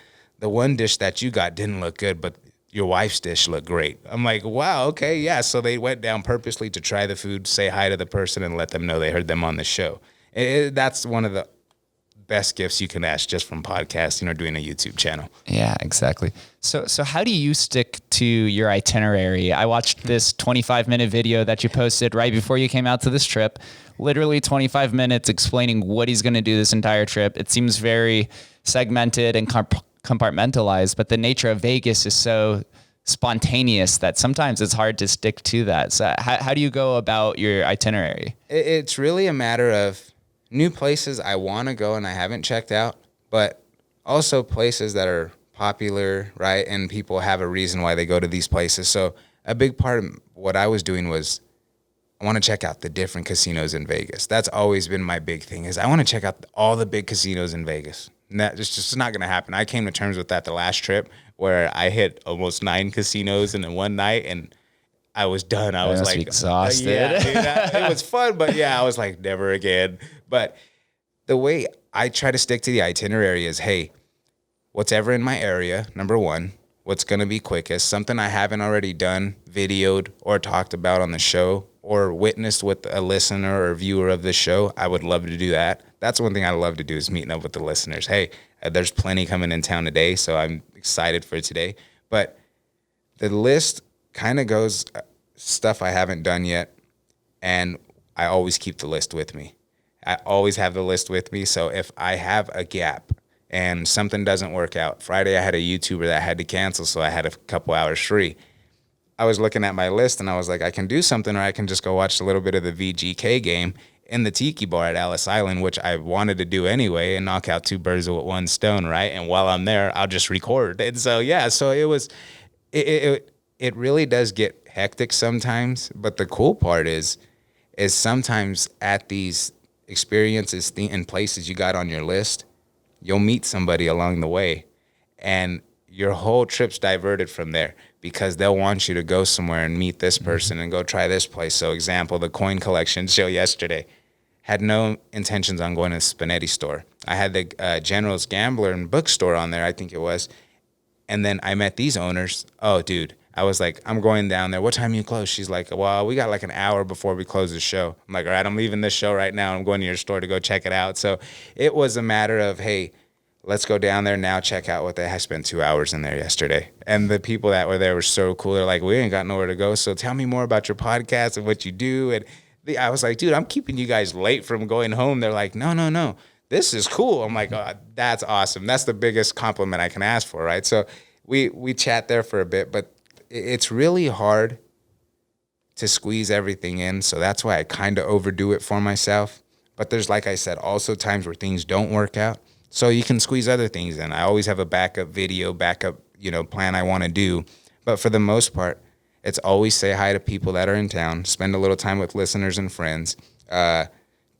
Speaker 2: one dish that you got didn't look good, but your wife's dish looked great. I'm like, wow, okay, yeah. So they went down purposely to try the food, say hi to the person, and let them know they heard them on the show. That's one of the best gifts you can ask just from podcasting or doing a YouTube channel.
Speaker 1: Yeah, exactly. So how do you stick to your itinerary? I watched this 25-minute video that you posted right before you came out to this trip, literally 25 minutes explaining what he's going to do this entire trip. It seems very segmented and compartmentalized, but the nature of Vegas is so spontaneous that sometimes it's hard to stick to that. So how do you go about your itinerary?
Speaker 2: It's really a matter of new places I want to go and I haven't checked out, but also places that are popular, right? And people have a reason why they go to these places. So a big part of what I was doing was I want to check out the different casinos in Vegas. That's always been my big thing, is I want to check out all the big casinos in Vegas. And that's just not going to happen. I came to terms with that the last trip where I hit almost 9 casinos in one night and I was done. I was like
Speaker 1: exhausted.
Speaker 2: Yeah, dude, it was fun, but yeah, I was like, never again. But the way I try to stick to the itinerary is, hey, what's ever in my area, number one, what's going to be quickest, something I haven't already done, videoed, or talked about on the show, or witnessed with a listener or viewer of the show. I would love to do that. That's one thing I love to do, is meeting up with the listeners. Hey, there's plenty coming in town today, so I'm excited for today. But the list kind of goes stuff I haven't done yet, and I always keep the list with me. I always have the list with me, so if I have a gap and something doesn't work out. Friday I had a YouTuber that had to cancel, so I had a couple hours free. I was looking at my list and I was like, I can do something, or I can just go watch a little bit of the VGK game in the Tiki Bar at Ellis Island, which I wanted to do anyway, and knock out 2 birds with one stone, right? And while I'm there, I'll just record. And so, yeah, so it really does get hectic sometimes. But the cool part is sometimes at these experiences and places you got on your list, you'll meet somebody along the way, and your whole trip's diverted from there, because they'll want you to go somewhere and meet this person and go try this place. So example, the coin collection show yesterday, had no intentions on going to the Spinetti store. I had the General's Gambler and bookstore on there, I think it was. And then I met these owners. Oh, dude, I was like, I'm going down there. What time you close? She's like, well, we got like an hour before we close the show. I'm like, all right, I'm leaving this show right now. I'm going to your store to go check it out. So it was a matter of, hey, let's go down there now, check out what they. I spent 2 hours in there yesterday. And the people that were there were so cool. They're like, we ain't got nowhere to go, so tell me more about your podcast and what you do. And I was like, dude, I'm keeping you guys late from going home. They're like, no, this is cool. I'm like, oh, that's awesome. That's the biggest compliment I can ask for, right? So we chat there for a bit, but it's really hard to squeeze everything in. So that's why I kind of overdo it for myself. But there's, like I said, also times where things don't work out. So you can squeeze other things in. I always have a backup video, plan I want to do. But for the most part, it's always say hi to people that are in town, spend a little time with listeners and friends,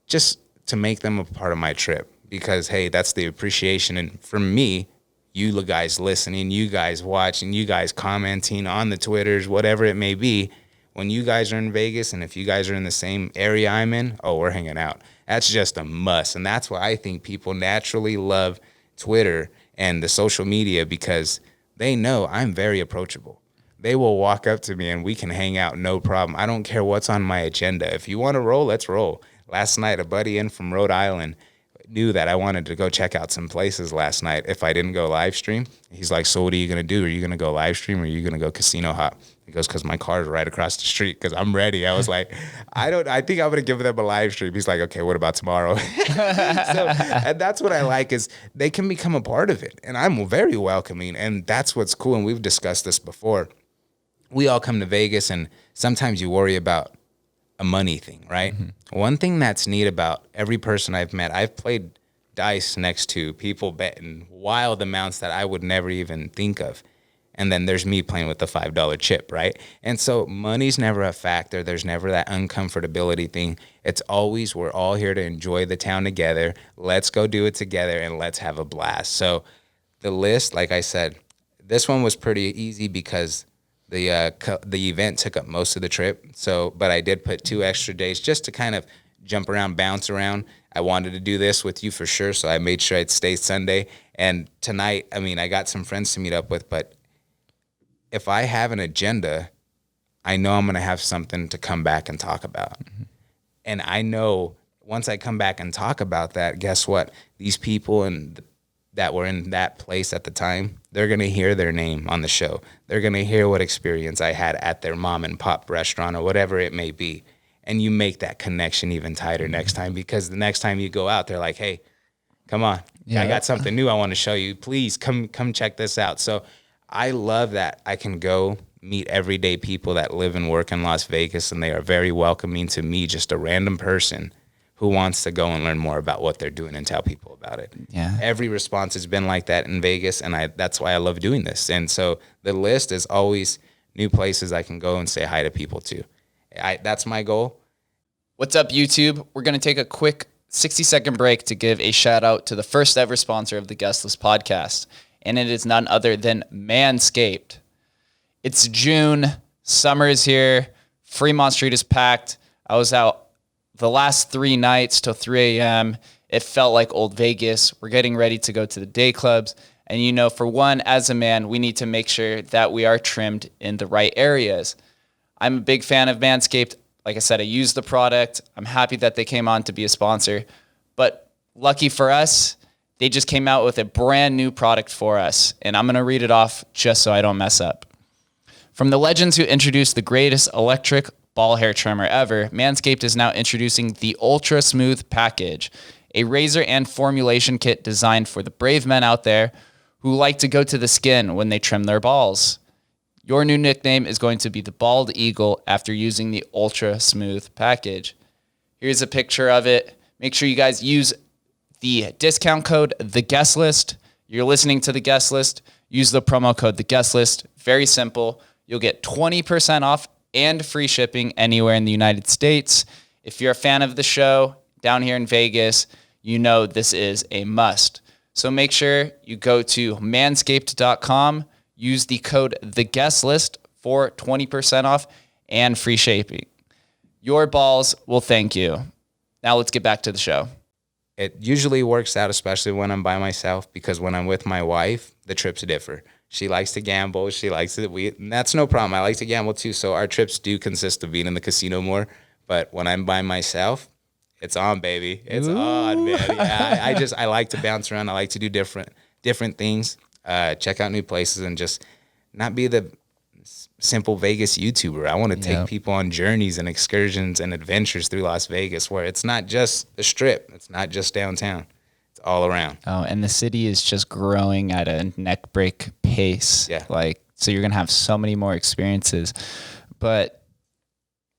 Speaker 2: just to make them a part of my trip. Because, hey, that's the appreciation. And for me, you guys listening, you guys watching, you guys commenting on the Twitters, whatever it may be, when you guys are in Vegas and if you guys are in the same area I'm in, oh, we're hanging out. That's just a must. And that's why I think people naturally love Twitter and the social media, because they know I'm very approachable. They will walk up to me and we can hang out, no problem. I don't care what's on my agenda. If you want to roll, let's roll. Last night, a buddy in from Rhode Island, knew that I wanted to go check out some places last night if I didn't go live stream. He's like, so what are you going to do? Are you going to go live stream or are you going to go casino hop? He goes, because my car's right across the street because I'm ready. I was like, I think I'm going to give them a live stream. He's like, okay, what about tomorrow? And that's what I like is they can become a part of it. And I'm very welcoming. And that's what's cool. And we've discussed this before. We all come to Vegas and sometimes you worry about a money thing, right? Mm-hmm. One thing that's neat about every person I've met, I've played dice next to people betting wild amounts that I would never even think of. And then there's me playing with the $5 chip, right? And so money's never a factor. There's never that uncomfortability thing. It's always we're all here to enjoy the town together. Let's go do it together and let's have a blast. So the list, like I said, this one was pretty easy because the event took up most of the trip. So, but I did put 2 extra days just to kind of jump around, bounce around. I wanted to do this with you for sure, so I made sure I'd stay Sunday. And tonight, I mean, I got some friends to meet up with, but if I have an agenda, I know I'm going to have something to come back and talk about. Mm-hmm. And I know once I come back and talk about that, guess what? These people that were in that place at the time, they're going to hear their name on the show. They're going to hear what experience I had at their mom and pop restaurant or whatever it may be. And you make that connection even tighter next time because the next time you go out, they're like, hey, come on. Yeah. I got something new I want to show you. Please come check this out. So I love that I can go meet everyday people that live and work in Las Vegas, and they are very welcoming to me, just a random person who wants to go and learn more about what they're doing and tell people about it. Yeah. Every response has been like that in Vegas, and that's why I love doing this. And so the list is always new places I can go and say hi to people to. That's my goal.
Speaker 1: What's up, YouTube? We're going to take a quick 60-second break to give a shout out to the first ever sponsor of the Guest List podcast, and it is none other than Manscaped. It's June, summer is here, Fremont Street is packed. I was out the last 3 nights till 3 a.m. It felt like old Vegas. We're getting ready to go to the day clubs. And you know, for one, as a man, we need to make sure that we are trimmed in the right areas. I'm a big fan of Manscaped. Like I said, I use the product. I'm happy that they came on to be a sponsor. But lucky for us, they just came out with a brand new product for us. And I'm going to read it off just so I don't mess up. From the legends who introduced the greatest electric ball hair trimmer ever, Manscaped is now introducing the Ultra Smooth Package, a razor and formulation kit designed for the brave men out there who like to go to the skin when they trim their balls. Your new nickname is going to be the Bald Eagle after using the Ultra Smooth Package. Here's a picture of it. Make sure you guys use the discount code, The Guest List. You're listening to The Guest List. Use the promo code, The Guest List. Very simple. You'll get 20% off and free shipping anywhere in the United States. If you're a fan of the show down here in Vegas, you know this is a must. So make sure you go to manscaped.com, use the code TheGuestList for 20% off and free shipping. Your balls will thank you. Now let's get back to the show.
Speaker 2: It usually works out, especially when I'm by myself, because when I'm with my wife, the trips differ. She likes to gamble. She likes it. And that's no problem. I like to gamble too. So our trips do consist of being in the casino more. But when I'm by myself, it's on, baby. It's on, man. Yeah, I like to bounce around. I like to do different things, check out new places, and just not be the simple Vegas YouTuber. I want to take people on journeys and excursions and adventures through Las Vegas where it's not just the Strip. It's not just downtown. All around.
Speaker 1: Oh, and the city is just growing at a neck break pace. Yeah. So you're going to have so many more experiences. But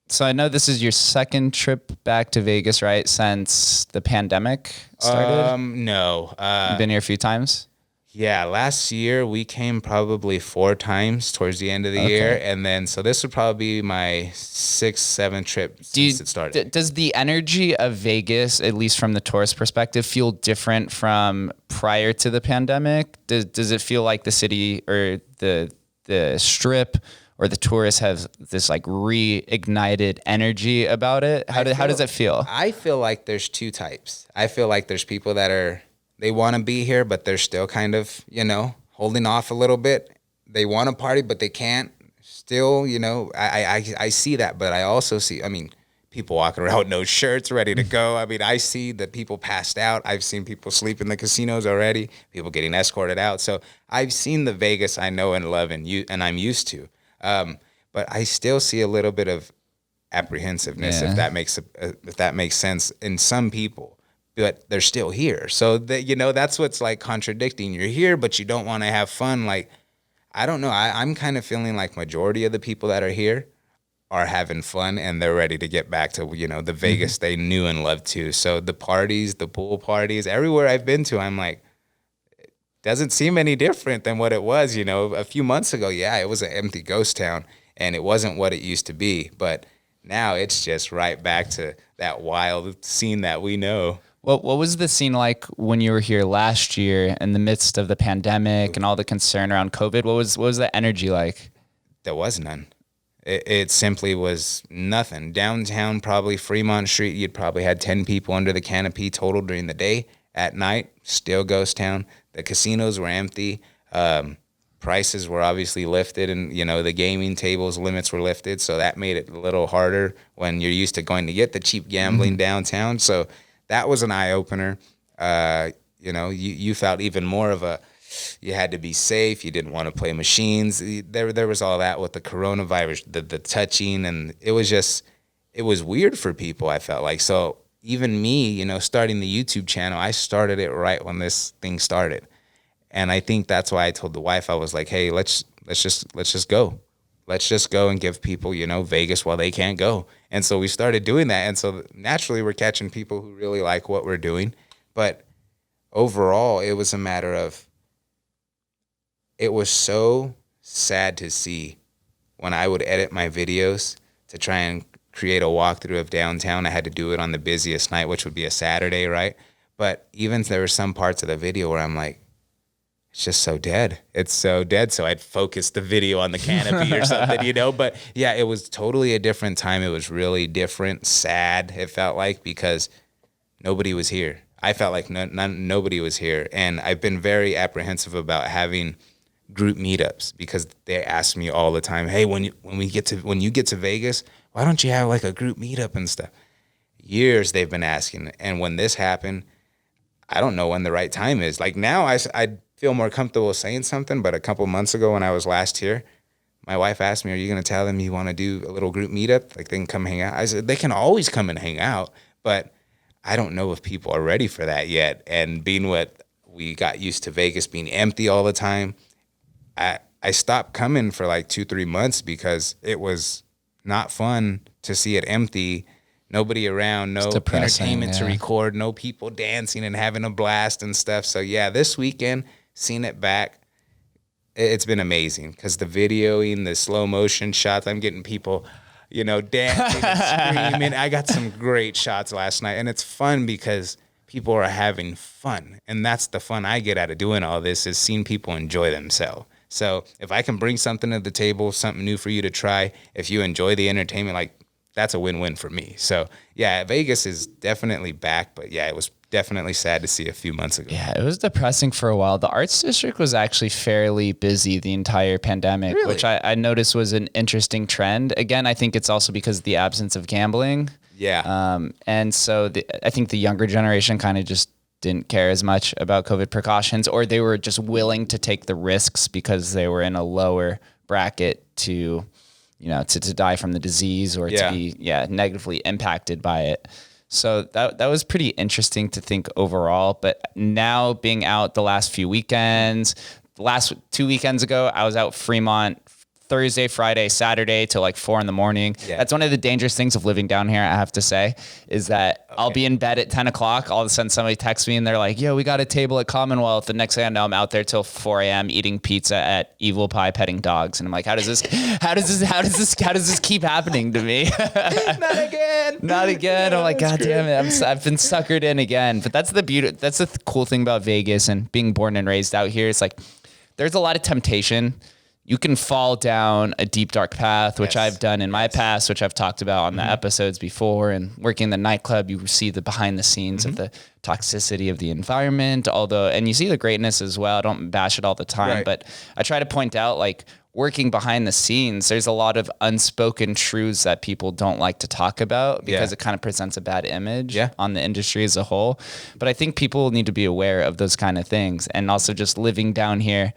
Speaker 1: so I know this is your second trip back to Vegas, right? Since the pandemic started?
Speaker 2: No.
Speaker 1: You've been here a few times?
Speaker 2: Yeah, last year we came probably 4 times towards the end of the year, and then so this would probably be my 6th, 7th trip since it started.
Speaker 1: Does the energy of Vegas, at least from the tourist perspective, feel different from prior to the pandemic? Does it feel like the city or the Strip or the tourists have this like reignited energy about it? How does it feel?
Speaker 2: I feel like there's 2 types. I feel like there's people that they want to be here, but they're still kind of, holding off a little bit. They want to party, but they can't. Still, I see that, but I also see, people walking around with no shirts, ready to go. I mean, I see that people passed out. I've seen people sleep in the casinos already, people getting escorted out. So I've seen the Vegas I know and love and I'm used to. But I still see a little bit of apprehensiveness, if that makes sense, in some people. But they're still here. So that's what's like contradicting. You're here, but you don't want to have fun. Like, I don't know. I'm kind of feeling like majority of the people that are here are having fun and they're ready to get back to, the Vegas they knew and loved too. So the parties, the pool parties, everywhere I've been to, I'm like, it doesn't seem any different than what it was, a few months ago. Yeah, it was an empty ghost town and it wasn't what it used to be. But now it's just right back to that wild scene that we know.
Speaker 1: What was the scene like when you were here last year in the midst of the pandemic and all the concern around COVID? What was the energy like?
Speaker 2: There was none. It simply was nothing. Downtown, probably Fremont Street, you'd probably had 10 people under the canopy total during the day. At night, still ghost town. The casinos were empty. Prices were obviously lifted, and the gaming tables limits were lifted, so that made it a little harder when you're used to going to get the cheap gambling downtown. So that was an eye-opener. You felt even more of you had to be safe. You didn't want to play machines. There was all that with the coronavirus, the touching, and it was weird for people, I felt like. So even me, starting the YouTube channel, I started it right when this thing started. And I think that's why I told the wife, I was like, hey, let's just go. Let's just go and give people, Vegas while they can't go. And so we started doing that. And so naturally we're catching people who really like what we're doing. But overall, it was a matter of, it was so sad to see when I would edit my videos to try and create a walkthrough of downtown. I had to do it on the busiest night, which would be a Saturday, right? But even there were some parts of the video where I'm like, it's just so dead. It's so dead. So I'd focus the video on the canopy or something, But yeah, it was totally a different time. It was really different, sad, it felt like, because nobody was here. I felt like nobody was here. And I've been very apprehensive about having group meetups because they ask me all the time, hey, when you get to Vegas, why don't you have like a group meetup and stuff? Years they've been asking. And when this happened, I don't know when the right time is. Like now I feel more comfortable saying something, but a couple months ago when I was last here, my wife asked me, are you going to tell them you want to do a little group meetup? Like they can come hang out. I said, they can always come and hang out, but I don't know if people are ready for that yet. And being what we got used to Vegas being empty all the time, I stopped coming for like 2-3 months because it was not fun to see it empty, nobody around, no entertainment to record, no people dancing and having a blast and stuff. So yeah, this weekend, seeing it back, it's been amazing because the videoing, the slow motion shots, I'm getting people, dancing and screaming. I got some great shots last night, and it's fun because people are having fun, and that's the fun I get out of doing all this, is seeing people enjoy themselves. So if I can bring something to the table, something new for you to try, if you enjoy the entertainment, like that's a win-win for me. So yeah, Vegas is definitely back, but yeah, it was definitely sad to see a few months ago.
Speaker 1: Yeah, it was depressing for a while. The Arts District was actually fairly busy the entire pandemic, really? Which I noticed was an interesting trend. Again, I think it's also because of the absence of gambling.
Speaker 2: Yeah.
Speaker 1: And so I think the younger generation kind of just didn't care as much about COVID precautions, or they were just willing to take the risks because they were in a lower bracket to die from the disease or to be negatively impacted by it. So that was pretty interesting to think overall. But now being out the last few weekends, the last 2 weekends ago, I was out Fremont Thursday, Friday, Saturday till like 4 a.m. Yeah. That's one of the dangerous things of living down here, I have to say, is that I'll be in bed at 10 o'clock. All of a sudden somebody texts me and they're like, yo, we got a table at Commonwealth. The next thing I know, I'm out there till 4 a.m. eating pizza at Evil Pie petting dogs. And I'm like, how does this keep happening to me? Not again. I'm like, God damn it. I've been suckered in again. But that's the beauty. That's the cool thing about Vegas and being born and raised out here. It's like, there's a lot of temptation. You can fall down a deep, dark path, which I've done in my past, which I've talked about on the episodes before. And working in the nightclub, you see the behind the scenes of the toxicity of the environment, and you see the greatness as well. I don't bash it all the time, but I try to point out, like, working behind the scenes, there's a lot of unspoken truths that people don't like to talk about because it kind of presents a bad image on the industry as a whole. But I think people need to be aware of those kind of things. And also just living down here,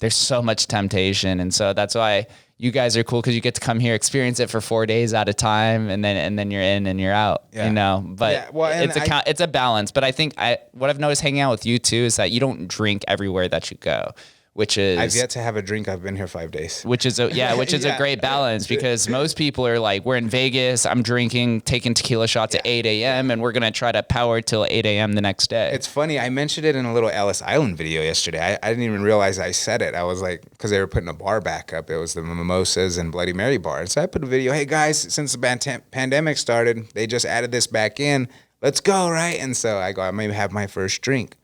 Speaker 1: there's so much temptation. And so that's why you guys are cool, because you get to come here, experience it for 4 days at a time, and then you're in and you're out, you know, but it's a balance. But I think what I've noticed hanging out with you too is that you don't drink everywhere that you go, which is,
Speaker 2: I've yet to have a drink. I've been here 5 days,
Speaker 1: which is a great balance, because most people are like, we're in Vegas, I'm drinking, taking tequila shots at 8 a.m. and we're going to try to power till 8 a.m. the next day.
Speaker 2: It's funny. I mentioned it in a little Ellis Island video yesterday. I didn't even realize I said it. I was like, because they were putting a bar back up. It was the Mimosas and Bloody Mary bar. And so I put a video, hey guys, since the pandemic started, they just added this back in. Let's go, right? And so I go, I may have my first drink.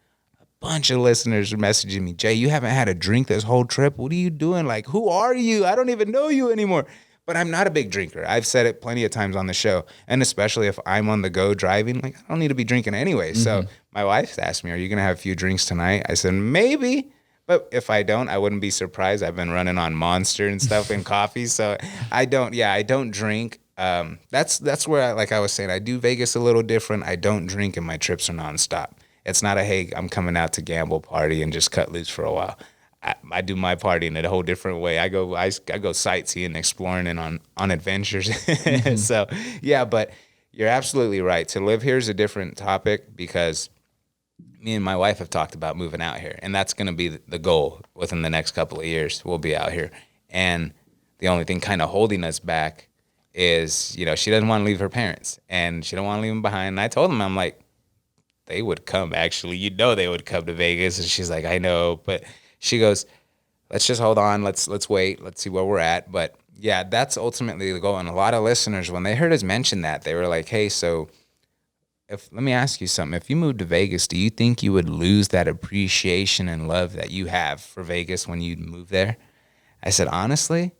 Speaker 2: Bunch of listeners are messaging me, Jay, you haven't had a drink this whole trip. What are you doing? Like, who are you? I don't even know you anymore. But I'm not a big drinker. I've said it plenty of times on the show. And especially if I'm on the go driving, like, I don't need to be drinking anyway. So my wife's asked me, are you going to have a few drinks tonight? I said, maybe. But if I don't, I wouldn't be surprised. I've been running on Monster and stuff and coffee. So I don't drink. That's where, like I was saying, I do Vegas a little different. I don't drink and my trips are nonstop. It's not a, hey, I'm coming out to gamble party and just cut loose for a while. I do my party in a whole different way. I go sightseeing, exploring, and on adventures. So, yeah, but you're absolutely right. To live here is a different topic, because me and my wife have talked about moving out here, and that's going to be the goal within the next couple of years. We'll be out here. And the only thing kind of holding us back is, you know, she doesn't want to leave her parents, and she don't want to leave them behind. And I told them, I'm like, they would come, actually. You know they would come to Vegas. And she's like, I know. But she goes, let's just hold on. Let's wait. Let's see where we're at. But, yeah, that's ultimately the goal. And a lot of listeners, when they heard us mention that, they were like, hey, so let me ask you something. If you moved to Vegas, do you think you would lose that appreciation and love that you have for Vegas when you move there? I said, honestly,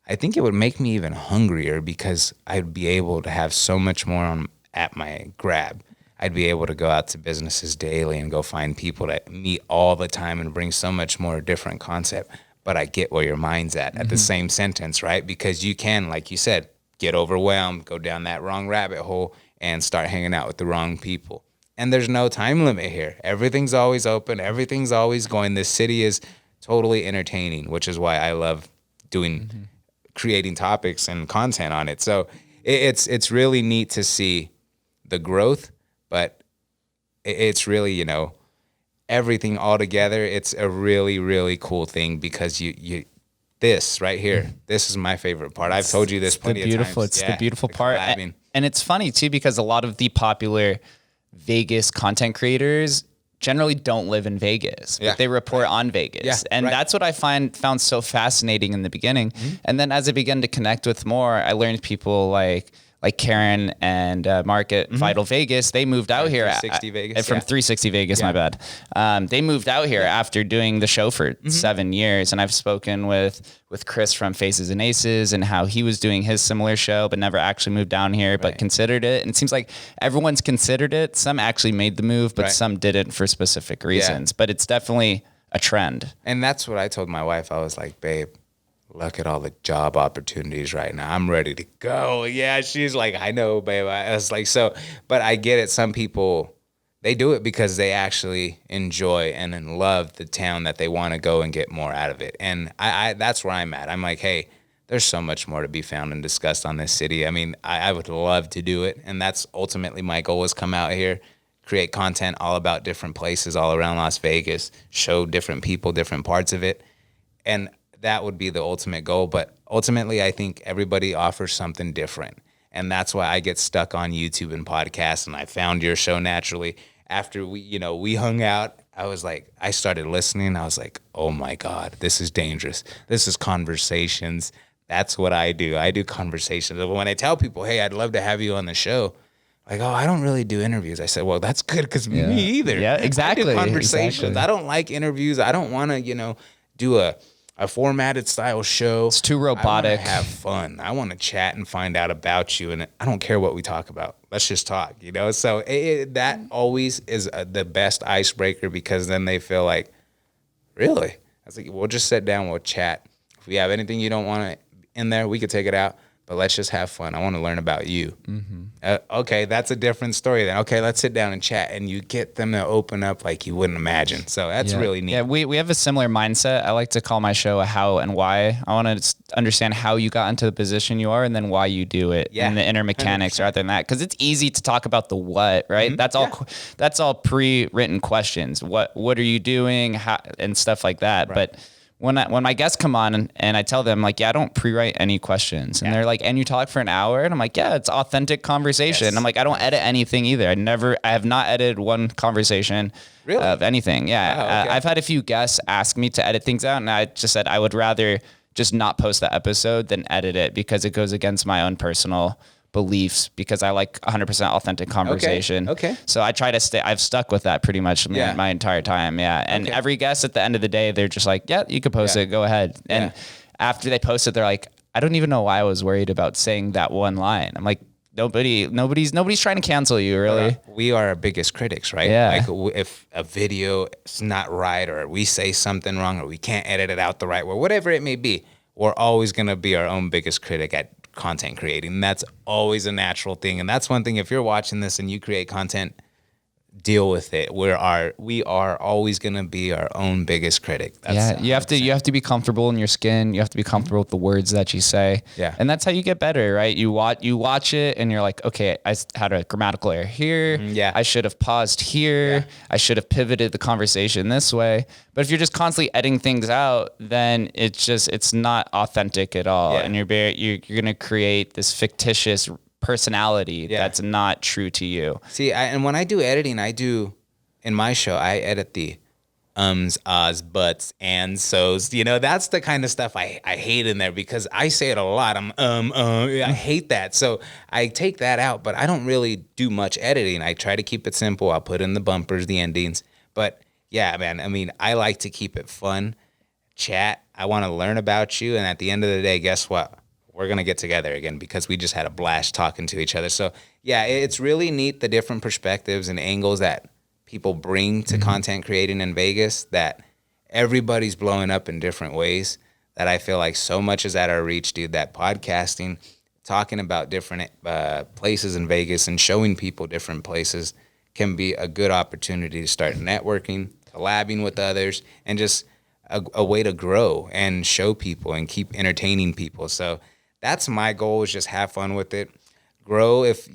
Speaker 2: I think it would make me even hungrier, because I'd be able to have so much more at my grab. I'd be able to go out to businesses daily and go find people that meet all the time and bring so much more different concept. But I get where your mind's at the same sentence, right? Because you can, like you said, get overwhelmed, go down that wrong rabbit hole, and start hanging out with the wrong people. And there's no time limit here. Everything's always open. Everything's always going. This city is totally entertaining, which is why I love creating topics and content on it. So it's really neat to see the growth. But it's really, you know, everything all together. It's a really, really cool thing, because this right here, this is my favorite part. I've told you this plenty of times.
Speaker 1: It's the beautiful part. And it's funny too, because a lot of the popular Vegas content creators generally don't live in Vegas, but they report on Vegas. Yeah, and that's what I found so fascinating in the beginning. And then as I began to connect with more, I learned people like Karen and Mark at Vital Vegas. They moved out here
Speaker 2: 360 Vegas,
Speaker 1: from 360 Vegas. My bad. They moved out here after doing the show for 7 years. And I've spoken with Chris from Faces and Aces, and how he was doing his similar show, but never actually moved down here, but considered it. And it seems like everyone's considered it. Some actually made the move, but some didn't for specific reasons. But it's definitely a trend.
Speaker 2: And that's what I told my wife. I was like, babe, look at all the job opportunities right now. I'm ready to go. Yeah, she's like, I know, babe. I was like, so, but I get it. Some people, they do it because they actually enjoy and then love the town that they want to go and get more out of it. And I that's where I'm at. I'm like, hey, there's so much more to be found and discussed on this city. I mean, I would love to do it. And that's ultimately my goal, is come out here, create content all about different places all around Las Vegas, show different people, different parts of it. And that would be the ultimate goal. But ultimately, I think everybody offers something different. And that's why I get stuck on YouTube and podcasts. And I found your show naturally. After we hung out, I started listening. I was like, oh my God, this is dangerous. This is conversations. That's what I do. I do conversations. When I tell people, hey, I'd love to have you on the show, like, oh, I don't really do interviews. I said, well, that's good, because me either.
Speaker 1: Yeah, exactly.
Speaker 2: I do conversations.
Speaker 1: Exactly.
Speaker 2: I don't like interviews. I don't want to, do a formatted style show.
Speaker 1: It's too robotic.
Speaker 2: I want to have fun. I want to chat and find out about you, and I don't care what we talk about. Let's just talk, So that always is the best icebreaker, because then they feel like, really? I was like, we'll just sit down, we'll chat. If we have anything you don't want in there, we could take it out. But let's just have fun. I want to learn about you. Okay, that's a different story then. Okay, let's sit down and chat. And you get them to open up like you wouldn't imagine. So that's really neat.
Speaker 1: Yeah, we have a similar mindset. I like to call my show a how and why. I want to understand how you got into the position you are and then why you do it and the inner mechanics 100%. Rather than that. Because it's easy to talk about the what, right? That's all pre-written questions. What are you doing? How, and stuff like that. Right. But when my guests come on and I tell them like, I don't pre-write any questions, and they're like, and you talk for an hour, and I'm like, it's authentic conversation. Yes. I'm like, I don't edit anything either. I have not edited one conversation of anything. Yeah. Wow, okay. I've had a few guests ask me to edit things out, and I just said I would rather just not post the episode than edit it because it goes against my own personal beliefs, because I like 100% authentic conversation. Okay. So I try to I've stuck with that pretty much my entire time. Yeah. And every guest at the end of the day, they're just like, you can post it, go ahead. And after they post it, they're like, I don't even know why I was worried about saying that one line. I'm like, nobody's trying to cancel you, really.
Speaker 2: We are our biggest critics, right? Yeah. Like if a video is not right, or we say something wrong, or we can't edit it out the right way, whatever it may be, we're always going to be our own biggest critic at content creating. That's always a natural thing. And that's one thing, if you're watching this and you create content, deal with it. We are always going to be our own biggest critic. That's
Speaker 1: you have to be comfortable in your skin. You have to be comfortable with the words that you say. Yeah. And that's how you get better, right? You watch it and you're like, okay, I had a grammatical error here. I should have paused here. I should have pivoted the conversation this way. But if you're just constantly editing things out, then it's not authentic at all. And you're going to create this fictitious personality that's not true to you.
Speaker 2: See, and when I do editing, in my show, I edit the ahs, buts, and so's. That's the kind of stuff I hate in there, because I say it a lot. I hate that. So I take that out, but I don't really do much editing. I try to keep it simple. I'll put in the bumpers, the endings. But yeah, man, I mean, I like to keep it fun, chat. I want to learn about you. And at the end of the day, guess what? We're going to get together again, because we just had a blast talking to each other. So yeah, it's really neat, the different perspectives and angles that people bring to content creating in Vegas, that everybody's blowing up in different ways, that I feel like so much is at our reach, dude, that podcasting, talking about different places in Vegas and showing people different places can be a good opportunity to start networking, collabing with others, and just a way to grow and show people and keep entertaining people. So that's my goal, is just have fun with it. Grow, if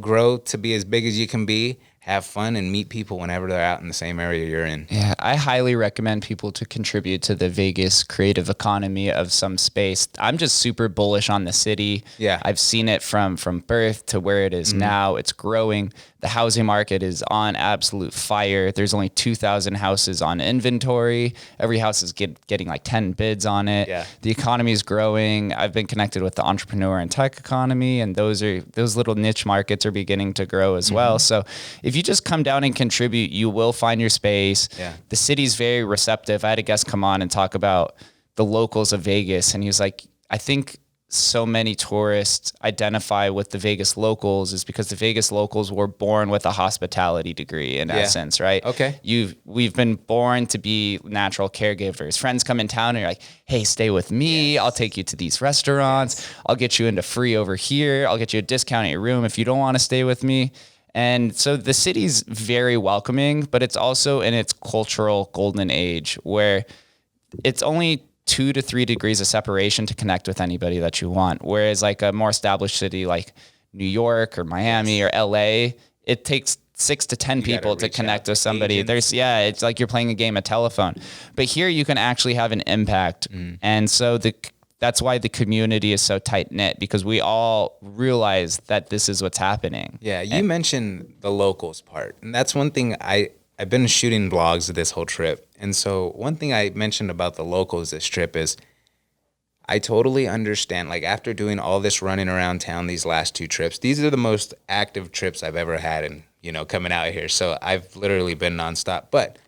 Speaker 2: grow to be as big as you can be. Have fun and meet people whenever they're out in the same area you're in.
Speaker 1: Yeah, I highly recommend people to contribute to the Vegas creative economy of some space. I'm just super bullish on the city. Yeah, I've seen it from birth to where it is now. It's growing. The housing market is on absolute fire. There's only 2,000 houses on inventory. Every house is getting like 10 bids on it. Yeah. The economy is growing. I've been connected with the entrepreneur and tech economy, and those little niche markets are beginning to grow as well. So if you just come down and contribute, you will find your space. Yeah. The city's very receptive. I had a guest come on and talk about the locals of Vegas, and he was like, I think so many tourists identify with the Vegas locals is because the Vegas locals were born with a hospitality degree in essence, right? Okay. We've been born to be natural caregivers. Friends come in town and you're like, hey, stay with me. Yes. I'll take you to these restaurants. Yes. I'll get you into free over here. I'll get you a discount at your room if you don't want to stay with me. And so the city's very welcoming, but it's also in its cultural golden age where it's only 2 to 3 degrees of separation to connect with anybody that you want. Whereas like a more established city like New York or Miami or LA, it takes 6 to 10 people to connect with somebody. It's like you're playing a game of telephone. But here you can actually have an impact. And so that's why the community is so tight knit, because we all realize that this is what's happening.
Speaker 2: Yeah, you mentioned the locals part. And that's one thing I've been shooting vlogs this whole trip. And so one thing I mentioned about the locals this trip is I totally understand, like after doing all this running around town these last 2 trips, these are the most active trips I've ever had and, coming out here. So I've literally been nonstop. But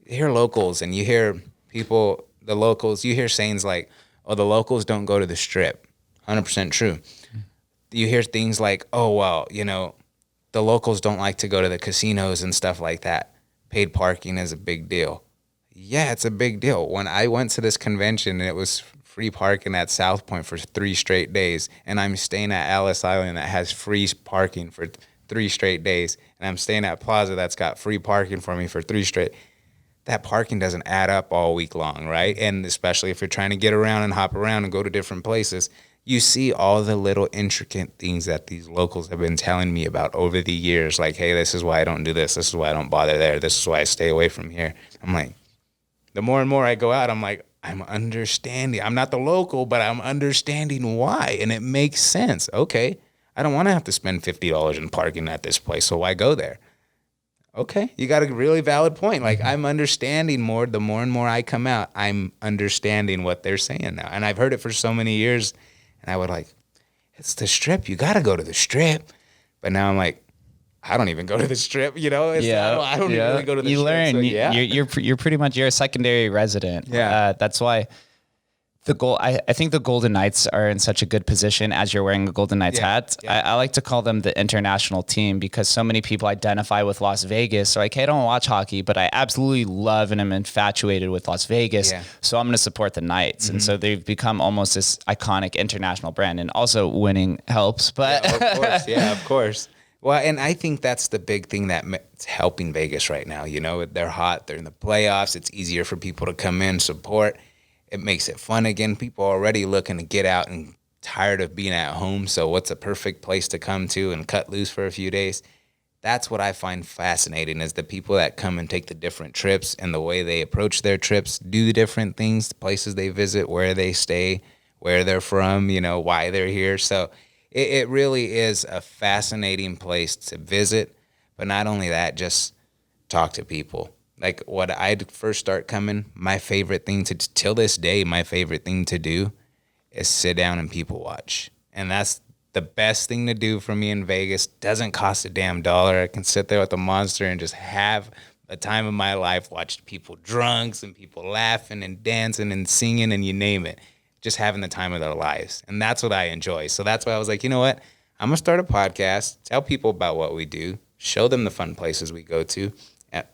Speaker 2: you hear locals and you hear people, the locals, you hear sayings like, oh, the locals don't go to the strip. 100% true. You hear things like, oh, well, the locals don't like to go to the casinos and stuff like that. Paid parking is a big deal. Yeah, it's a big deal. When I went to this convention and it was free parking at South Point for 3 straight days, and I'm staying at Ellis Island that has free parking for 3 straight days, and I'm staying at Plaza that's got free parking for me for 3 straight, that parking doesn't add up all week long, right? And especially if you're trying to get around and hop around and go to different places, you see all the little intricate things that these locals have been telling me about over the years. Like, hey, this is why I don't do this. This is why I don't bother there. This is why I stay away from here. I'm like, the more and more I go out, I'm like, I'm understanding. I'm not the local, but I'm understanding why. And it makes sense. Okay, I don't want to have to spend $50 in parking at this place, so why go there? Okay, you got a really valid point. Like, I'm understanding more. The more and more I come out, I'm understanding what they're saying now. And I've heard it for so many years, and I would like, it's the Strip. You got to go to the Strip. But now I'm like, I don't even go to the Strip, you know? I don't even really go to the
Speaker 1: you
Speaker 2: Strip.
Speaker 1: Learn.
Speaker 2: So, yeah.
Speaker 1: You're pretty much, you're a secondary resident.
Speaker 2: Yeah.
Speaker 1: That's why I think the Golden Knights are in such a good position as you're wearing a Golden Knights hat.
Speaker 2: Yeah.
Speaker 1: I like to call them the international team because so many people identify with Las Vegas. So like, hey, I don't watch hockey, but I absolutely love and am infatuated with Las Vegas. Yeah. So I'm going to support the Knights. Mm-hmm. And so they've become almost this iconic international brand, and also winning helps. But
Speaker 2: of course. Yeah, of course. Well, and I think that's the big thing that's helping Vegas right now. You know, they're hot. They're in the playoffs. It's easier for people to come in, support. It makes it fun again. People are already looking to get out and tired of being at home. So what's a perfect place to come to and cut loose for a few days? That's what I find fascinating, is the people that come and take the different trips and the way they approach their trips, do the different things, the places they visit, where they stay, where they're from, you know, why they're here. So it really is a fascinating place to visit. But not only that, just talk to people. Like, what I'd first start coming, my favorite thing till this day, my favorite thing to do is sit down and people watch. And that's the best thing to do for me in Vegas. Doesn't cost a damn dollar. I can sit there with a Monster and just have the time of my life, watch people drunks and people laughing and dancing and singing and you name it. Just having the time of their lives. And that's what I enjoy. So that's why I was like, you know what? I'm going to start a podcast, tell people about what we do, show them the fun places we go to.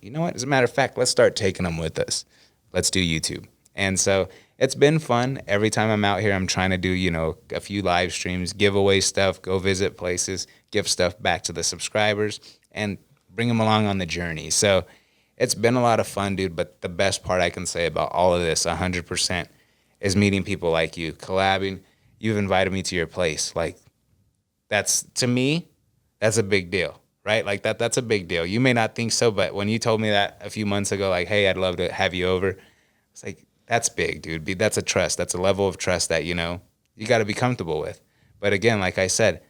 Speaker 2: You know what? As a matter of fact, let's start taking them with us. Let's do YouTube. And so it's been fun. Every time I'm out here, I'm trying to do, you know, a few live streams, give away stuff, go visit places, give stuff back to the subscribers, and bring them along on the journey. So it's been a lot of fun, dude. But the best part I can say about all of this, 100%, is meeting people like you, collabing. You've invited me to your place. Like, that's, to me, that's a big deal. Right? Like that's a big deal. You may not think so, but when you told me that a few months ago, like, hey, I'd love to have you over, it's like, that's big, dude. That's a trust. That's a level of trust that, you know, you got to be comfortable with. But again, like I said,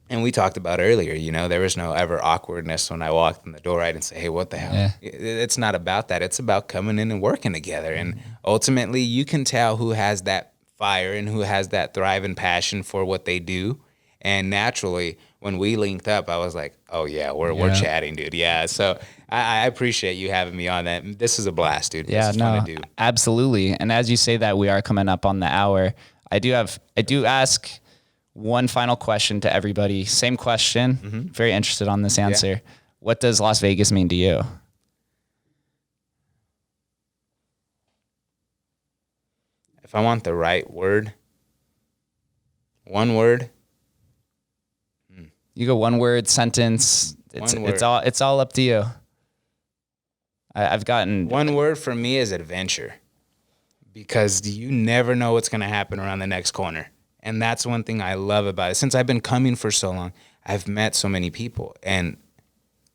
Speaker 2: and we talked about earlier, you know, there was no ever awkwardness when I walked in the door. I didn't say, hey, what the hell? Yeah. It's not about that. It's about coming in and working together. And ultimately, you can tell who has that fire and who has that drive and passion for what they do. And naturally, when we linked up, I was like, oh, yeah, we're chatting, dude. Yeah, so I appreciate you having me on that. This is a blast, dude.
Speaker 1: Yeah,
Speaker 2: this is fun to do.
Speaker 1: Absolutely. And as you say that, we are coming up on the hour. I do ask one final question to everybody. Same question. Mm-hmm. Very interested on this answer. Yeah. What does Las Vegas mean to you?
Speaker 2: If I want the right word, one word.
Speaker 1: You go one word, sentence. It's all up to you. I've gotten
Speaker 2: one word for me is adventure, because you never know what's going to happen around the next corner. And that's one thing I love about it. Since I've been coming for so long, I've met so many people, and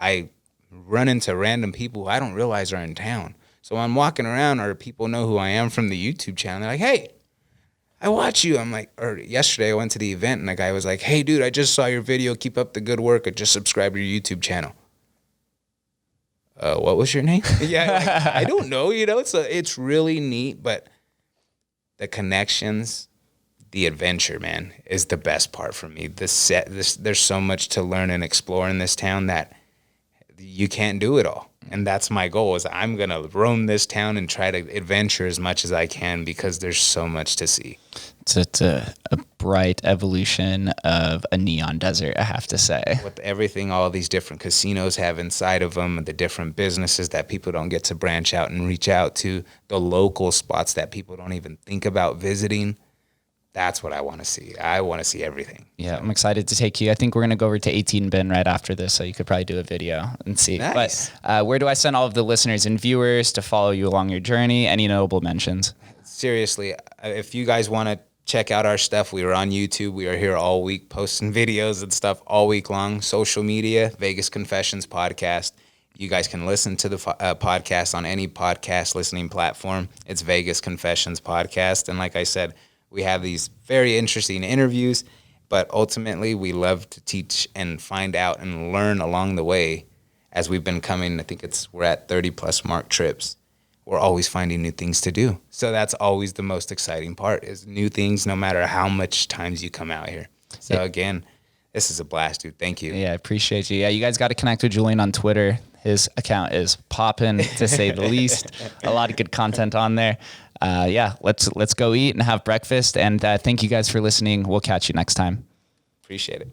Speaker 2: I run into random people who I don't realize are in town. So I'm walking around, or people know who I am from the YouTube channel. They're like, hey, I watch you. I'm like, or yesterday I went to the event and the guy was like, hey, dude, I just saw your video. Keep up the good work. I just subscribed to your YouTube channel. What was your name? Yeah, like, I don't know, you know, so it's really neat, but the connections, the adventure, man, is the best part for me. There's so much to learn and explore in this town that you can't do it all. And that's my goal, is I'm going to roam this town and try to adventure as much as I can, because there's so much to see.
Speaker 1: It's a bright evolution of a neon desert, I have to say.
Speaker 2: With everything all these different casinos have inside of them, the different businesses that people don't get to branch out and reach out to, the local spots that people don't even think about visiting. That's what I want to see. I want to see everything.
Speaker 1: Yeah, I'm excited to take you. I think we're going to go over to 18 Bin right after this, so you could probably do a video and see.
Speaker 2: Nice.
Speaker 1: But where do I send all of the listeners and viewers to follow you along your journey? Any notable mentions?
Speaker 2: Seriously, if you guys want to check out our stuff, we are on YouTube. We are here all week posting videos and stuff all week long. Social media, Vegas Confessions Podcast. You guys can listen to the podcast on any podcast listening platform. It's Vegas Confessions Podcast. And like I said, we have these very interesting interviews, but ultimately we love to teach and find out and learn along the way as we've been coming. I think we're at 30 plus mark trips. We're always finding new things to do. So that's always the most exciting part, is new things, no matter how much times you come out here. So again, this is a blast, dude. Thank you.
Speaker 1: Yeah, I appreciate you. Yeah, you guys got to connect with Julian on Twitter. His account is popping, to say the least. A lot of good content on there. Yeah, let's go eat and have breakfast. And thank you guys for listening. We'll catch you next time.
Speaker 2: Appreciate it.